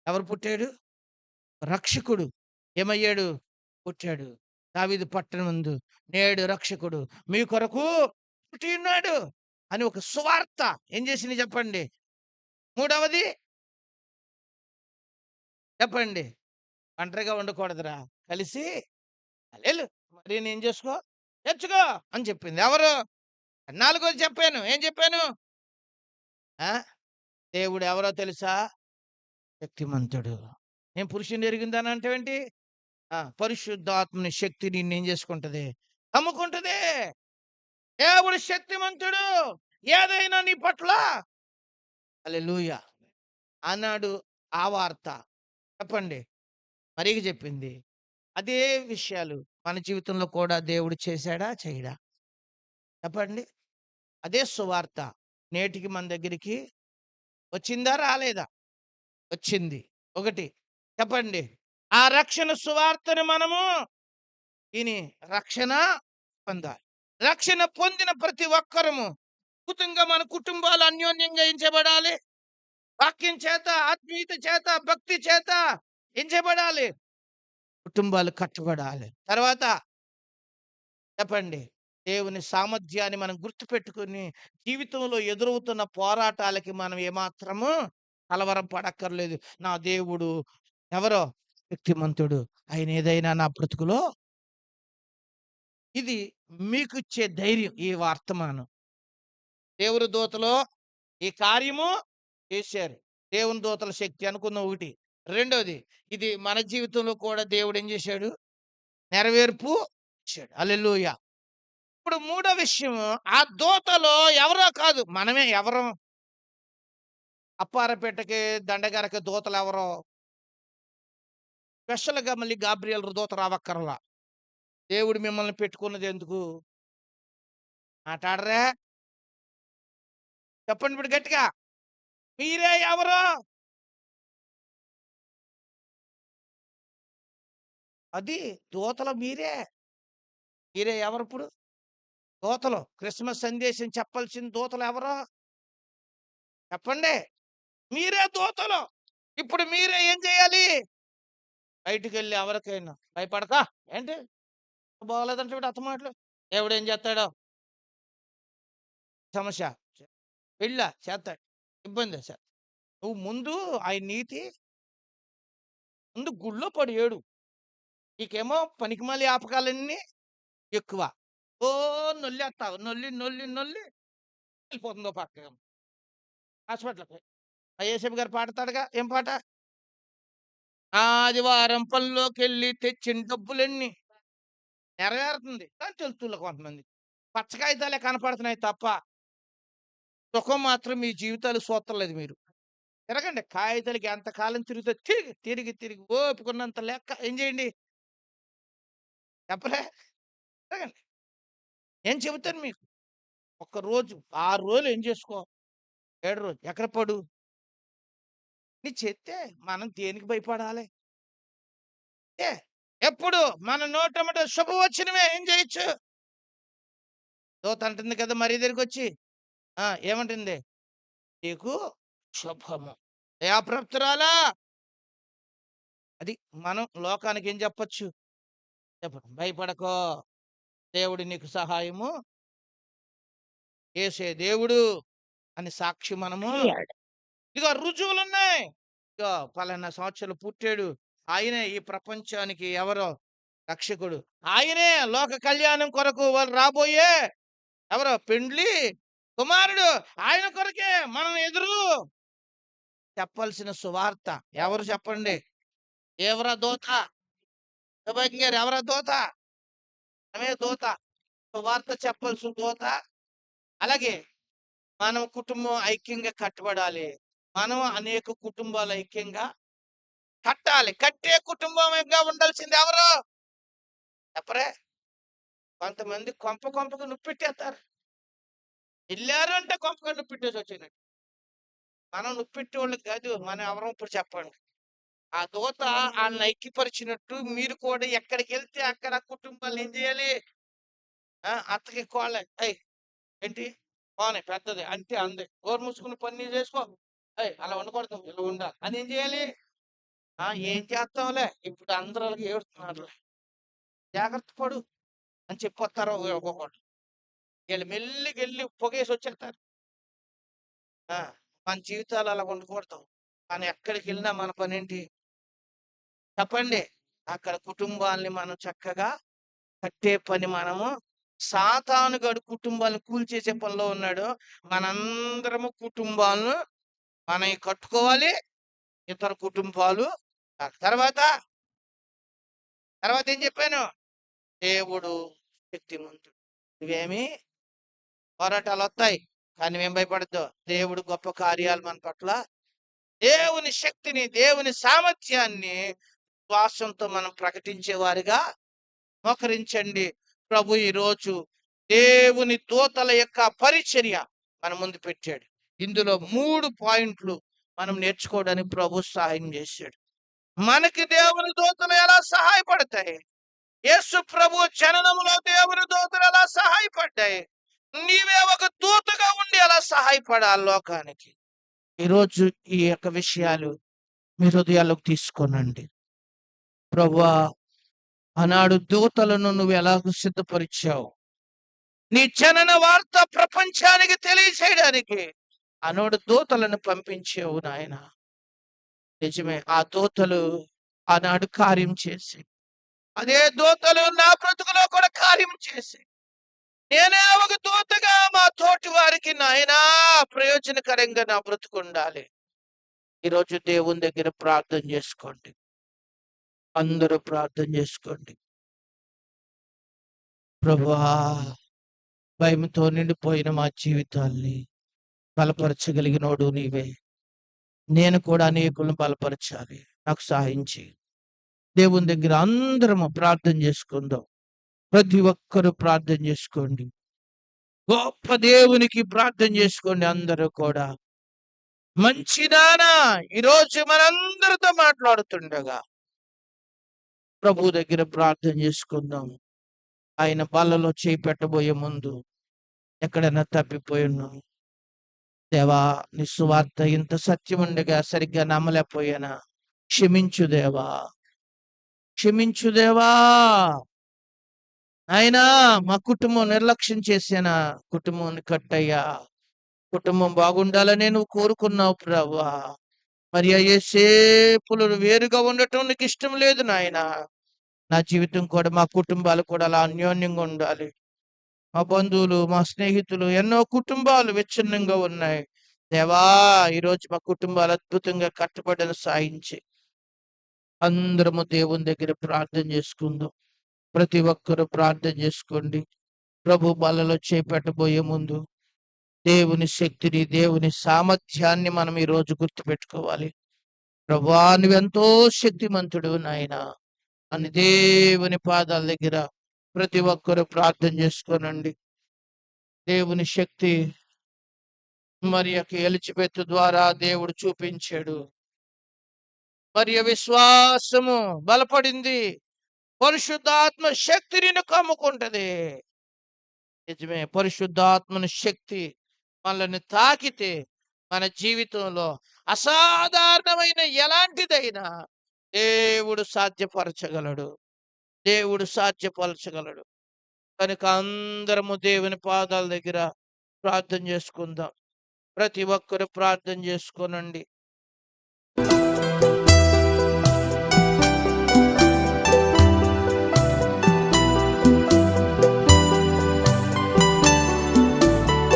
ఎవరు పుట్టాడు? రక్షకుడు ఏమయ్యాడు? పుట్టాడు. దావీదు పట్టణమందు నేడు రక్షకుడు మీ కొరకు పుట్టియున్నాడు అని ఒక సువార్త ఏం చేసింది చెప్పండి? మూడవది చెప్పండి. ఒంటరిగా ఉండకూడదురా. కలిసి ఎళ్ళు మరి నేను చేసుకో, తెచ్చుకో అని చెప్పింది. ఎవరు? నాలుగోది చెప్పాను. ఏం చెప్పాను? ఆ! దేవుడు ఎవరో తెలుసా? శక్తిమంతుడు. నేను పురుషుని ఎరిగిందని అంటావేంటి? పరిశుద్ధాత్మని శక్తి నిన్నేం చేసుకుంటది? కమ్ముకుంటది. దేవుడు శక్తిమంతుడు. ఏదైనా నీ పట్ల హల్లెలూయా! అన్నాడు ఆ వార్త. చెప్పండి. మరీగ చెప్పింది. అదే విషయాలు మన జీవితంలో కూడా దేవుడు చేశాడా? చేయడా? చెప్పండి. అదే సువార్త నేటికి మన దగ్గరికి వచ్చిందా? రాలేదా? వచ్చింది. ఒకటి చెప్పండి. ఆ రక్షణ సువార్తను మనము విని రక్షణ పొందాలి. రక్షణ పొందిన ప్రతి ఒక్కరము అద్భుతంగా మన కుటుంబాలు అన్యోన్యంగా ఎంచబడాలి. వాక్యం చేత, ఆత్మీయత చేత, భక్తి చేత ఎంచబడాలి. కుటుంబాలు కట్టబడాలి. తర్వాత చెప్పండి. దేవుని సామర్థ్యాన్ని మనం గుర్తుపెట్టుకొని జీవితంలో ఎదురవుతున్న పోరాటాలకి మనం ఏమాత్రము కలవరం పడక్కర్లేదు. నా దేవుడు ఎవరో శక్తిమంతుడు. ఆయన ఏదైనా నా బ్రతుకులో ఇది మీకిచ్చే ధైర్యం ఈ వర్తమానం. దేవుని దూతలు ఈ కార్యము చేశారు. దేవుని దూతల శక్తి అనుకున్న ఒకటి. రెండోది ఇది మన జీవితంలో కూడా దేవుడు ఏం చేశాడు? నెరవేర్పు ఇచ్చాడు. హల్లెలూయా! ఇప్పుడు మూడో విషయం ఆ దూతలో ఎవరో కాదు మనమే. ఎవరం? అప్పారపేటకి దండగారికి దూతలెవరో స్పెషల్‌గా మళ్ళీ గాబ్రియెల్ దూత రావక్కర్లా. దేవుడు మిమ్మల్ని పెట్టుకున్నది ఎందుకు? మాటాడరా? చెప్పండి ఇప్పుడు గట్టిగా. మీరే ఎవరు? అది దూతలు మీరే. మీరే ఎవరిప్పుడు? దూతలు. క్రిస్మస్ సందేశం చెప్పాల్సిన దూతలు ఎవరు? చెప్పండి. మీరే దూతలు. ఇప్పుడు మీరే ఏం చేయాలి? బయటికెళ్ళి ఎవరికైనా భయపడక ఏంటి? బాగోలేదంటే వీడు అత్తమాటలు. దేవుడేం చేస్తాడో సమస్య. పెళ్ళా? చేత్తాడు. ఇబ్బందా? చేత్తాడు. నువ్వు ముందు ఆయన నీతి ముందు గుడిలో పడి ఏడు. నీకేమో పనికిమాలిన వ్యాపకాలన్నీ ఎక్కువ. నొల్లేత్తావు. నొల్లి, నొల్లి, నొల్లి వెళ్ళిపోతుందో పక్కకి హాస్పిటల్‌కి. ఆ యేసయ్య గారు పాడతాడుగా. ఏం పాట? ఆదివారం పనిలోకెళ్ళి తెచ్చిన డబ్బులన్నీ నెరవేరుతుంది. కానీ తెలుతుల్ల కొంతమందికి. పచ్చ కాగితాలే కనపడుతున్నాయి తప్ప, సుఖం మాత్రం మీ జీవితాలు చూత్తలేదు మీరు. తిరగండి. కాగితాలకి ఎంతకాలం తిరిగితే తిరిగి, తిరిగి, తిరిగి ఓపికున్నంత లెక్క ఏం చేయండి? చెప్పలే? తిరగండి. నేను చెబుతాను మీకు. ఒక్కరోజు, 6 రోజులు ఏం చేసుకో? 7 రోజు ఎక్కడ పడు? నీ చెప్తే మనం దేనికి భయపడాలి? ఏ ఎప్పుడు మన నోటెమ్మట శుభవచనమే ఏం చేయొచ్చు? దూత అంటుంది కదా మరి దగ్గరికొచ్చి. ఏమంటుంది? నీకు శుభము. దయాప్రాప్తురాలా అది మనం లోకానికి ఏం చెప్పొచ్చు? చెప్పండి. భయపడకో. దేవుడు నీకు సహాయము చేసే దేవుడు అని సాక్షి మనము ఇదిగో రుజువులున్నాయి. ఇదిగో పలానా సంవత్సరాలు పుట్టాడు. ఆయనే ఈ ప్రపంచానికి ఎవరో రక్షకుడు. ఆయనే లోక కళ్యాణం కొరకు వాళ్ళు రాబోయే ఎవరో పెండ్లి కుమారుడు. ఆయన కొరకే మనం ఎదురు చెప్పాల్సిన సువార్త. ఎవరు చెప్పండి? ఎవరా దూత? సుభాష్ గారు ఎవరా దూత? మనమే దూత. సువార్త చెప్పాల్సిన దూత. అలాగే మనం కుటుంబం ఐక్యంగా కట్టబడాలి. మనం అనేక కుటుంబాలు ఐక్యంగా కట్టాలి. కట్టే కుటుంబంగా ఉండాల్సింది ఎవరు? చెప్పరే? కొంతమంది కొంపకు నుప్పెట్టేస్తారు. ఎళ్ళారు అంటే కొంపకు నుప్పెట్టేసి వచ్చినట్టు. మనం నుప్పెట్టేవాళ్ళం కాదు. మనం ఎవరం ఇప్పుడు చెప్పండి. ఆ దూత ఆళ్ళని ఐక్యపరిచినట్టు మీరు కూడా ఎక్కడికెళ్తే అక్కడ కుటుంబాలు ఏం చేయాలి? అత్తకి కోడలు "ఏయ్! ఏంటి? పోనీ పెద్దది అంతే అంది. నోరు మూసుకొని పని నువ్వు చేసుకో. ఏయ్! అలా ఉండకూడదు. ఇలా ఉండాలి" అని ఏం చేయాలి? ఏం చేస్తాంలే ఇప్పుడు అందరూ అలాగే ఏడుస్తున్నారులే. జాగ్రత్త పడు అని చెప్పొస్తారు ఒక్కొక్కళ్ళు. ఈళ్ళు మెల్లిగెళ్ళి పొగేసి వచ్చేస్తారు. ఆ! మన జీవితాలు అలా ఉండకూడదు. మనం ఎక్కడికెళ్ళినా మన పనేంటి? చెప్పండి. అక్కడ కుటుంబాల్ని మనం చక్కగా కట్టే పని మనము సాతానుగాడు కుటుంబాలను కూల్చేసే పనిలో ఉన్నాడు. మనందరము కుటుంబాలను మనయి కట్టుకోవాలి. ఇతర కుటుంబాలు తర్వాత, తర్వాత ఏం చెప్పాను? దేవుడు శక్తిమంతుడు. నువ్వేమి పోరాటాలొత్తాయి. కానీ నువ్వేం భయపడొద్దు. దేవుడు గొప్ప కార్యాలు మన పట్ల దేవుని శక్తిని, దేవుని సామర్థ్యాన్ని విశ్వాసంతో మనం ప్రకటించే వారిగా మోకరించండి. ప్రభు ఈరోజు దేవుని దూతల యొక్క పరిచర్య మన ముందు పెట్టాడు. ఇందులో 3 పాయింట్లు మనం నేర్చుకోవడానికి ప్రభు సహాయం చేశాడు. మనకి దేవుని దూతలు ఎలా సహాయపడతాయి? యేసు ప్రభు జననములో దేవుని దూతలు ఎలా సహాయపడ్డాయి? నీవే ఒక దూతగా ఉండి ఎలా సహాయపడాలి లోకానికి. ఈరోజు ఈ యొక్క విషయాలు మీ హృదయాల్లోకి తీసుకోనండి. ప్రభువా, ఆనాడు దూతలను నువ్వు ఎలాగ సిద్ధపరిచావు? నీ జనన వార్త ప్రపంచానికి తెలియచేయడానికి ఆనాడు దూతలను పంపించావు నాయన. నిజమే, ఆ దూతలు ఆనాడు కార్యం చేసి, అదే దూతలు నా బ్రతుకులో కూడా కార్యం చేసి, నేనే ఒక దూతగా మా తోటి వారికి నాయనా ప్రయోజనకరంగా నా బ్రతుకు ఉండాలి. ఈరోజు దేవుని దగ్గర ప్రార్థన చేసుకోండి. అందరూ ప్రార్థన చేసుకోండి. ప్రభువా, భయంతో నిండిపోయిన మా జీవితాల్ని బలపరచగలిగినోడు నీవే. నేను కూడా అనేకులను బలపరచాలి. నాకు సహాయం చేయి. దేవుని దగ్గర అందరము ప్రార్థన చేసుకుందాం. ప్రతి ఒక్కరూ ప్రార్థన చేసుకోండి. గొప్ప దేవునికి ప్రార్థన చేసుకోండి. అందరూ కూడా మంచిదానా ఈరోజు మనందరితో మాట్లాడుతుండగా ప్రభు దగ్గర ప్రార్థన చేసుకుందాం. ఆయన బల్లలో చేయి పెట్టబోయే ముందు ఎక్కడైనా తప్పిపోయి ఉన్నాం. దేవా, నీ సువార్త ఇంత సత్యం ఉండగా సరిగ్గా నమ్మలేకపోయానా? క్షమించు దేవా, క్షమించు దేవా. అయినా మా కుటుంబం నిర్లక్ష్యం చేసానా? కుటుంబాన్ని కట్టయ్యా. కుటుంబం బాగుండాలనే నువ్వు కోరుకున్నావు ప్రభువా. మరి అయ్యేసేపులు వేరుగా ఉండటం నీకు ఇష్టం లేదు నాయనా. నా జీవితం కూడా, మా కుటుంబాలు కూడా అలా అన్యోన్యంగా ఉండాలి. మా బంధువులు, మా స్నేహితులు, ఎన్నో కుటుంబాలు విచ్ఛిన్నంగా ఉన్నాయి. దేవా, ఈరోజు మా కుటుంబాలు అద్భుతంగా కట్టబడిన సాయించి అందరము దేవుని దగ్గర ప్రార్థన చేసుకుందాం. ప్రతి ఒక్కరూ ప్రార్థన చేసుకోండి. ప్రభు బలలో చేపెట్టబోయే ముందు దేవుని శక్తిని, దేవుని సామర్థ్యాన్ని మనం ఈరోజు గుర్తుపెట్టుకోవాలి. ప్రభువా, నువ్వెంతో శక్తిమంతుడు నాయనా అని దేవుని పాదాల దగ్గర ప్రతి ఒక్కరూ ప్రార్థన చేసుకోనండి. దేవుని శక్తి మరి ఎలిజబెత్ ద్వారా దేవుడు చూపించాడు. మరి విశ్వాసము బలపడింది. పరిశుద్ధాత్మ శక్తి నిన్ను కమ్ముకుంటది. నిజమే, పరిశుద్ధాత్మని శక్తి మనల్ని తాకితే మన జీవితంలో అసాధారణమైన ఎలాంటిదైనా దేవుడు సాధ్యపరచగలడు. దేవుడు సాధ్యపరచగలడు. కనుక అందరము దేవుని పాదాల దగ్గర ప్రార్థన చేసుకుందాం. ప్రతి ఒక్కరు ప్రార్థన చేసుకోనండి.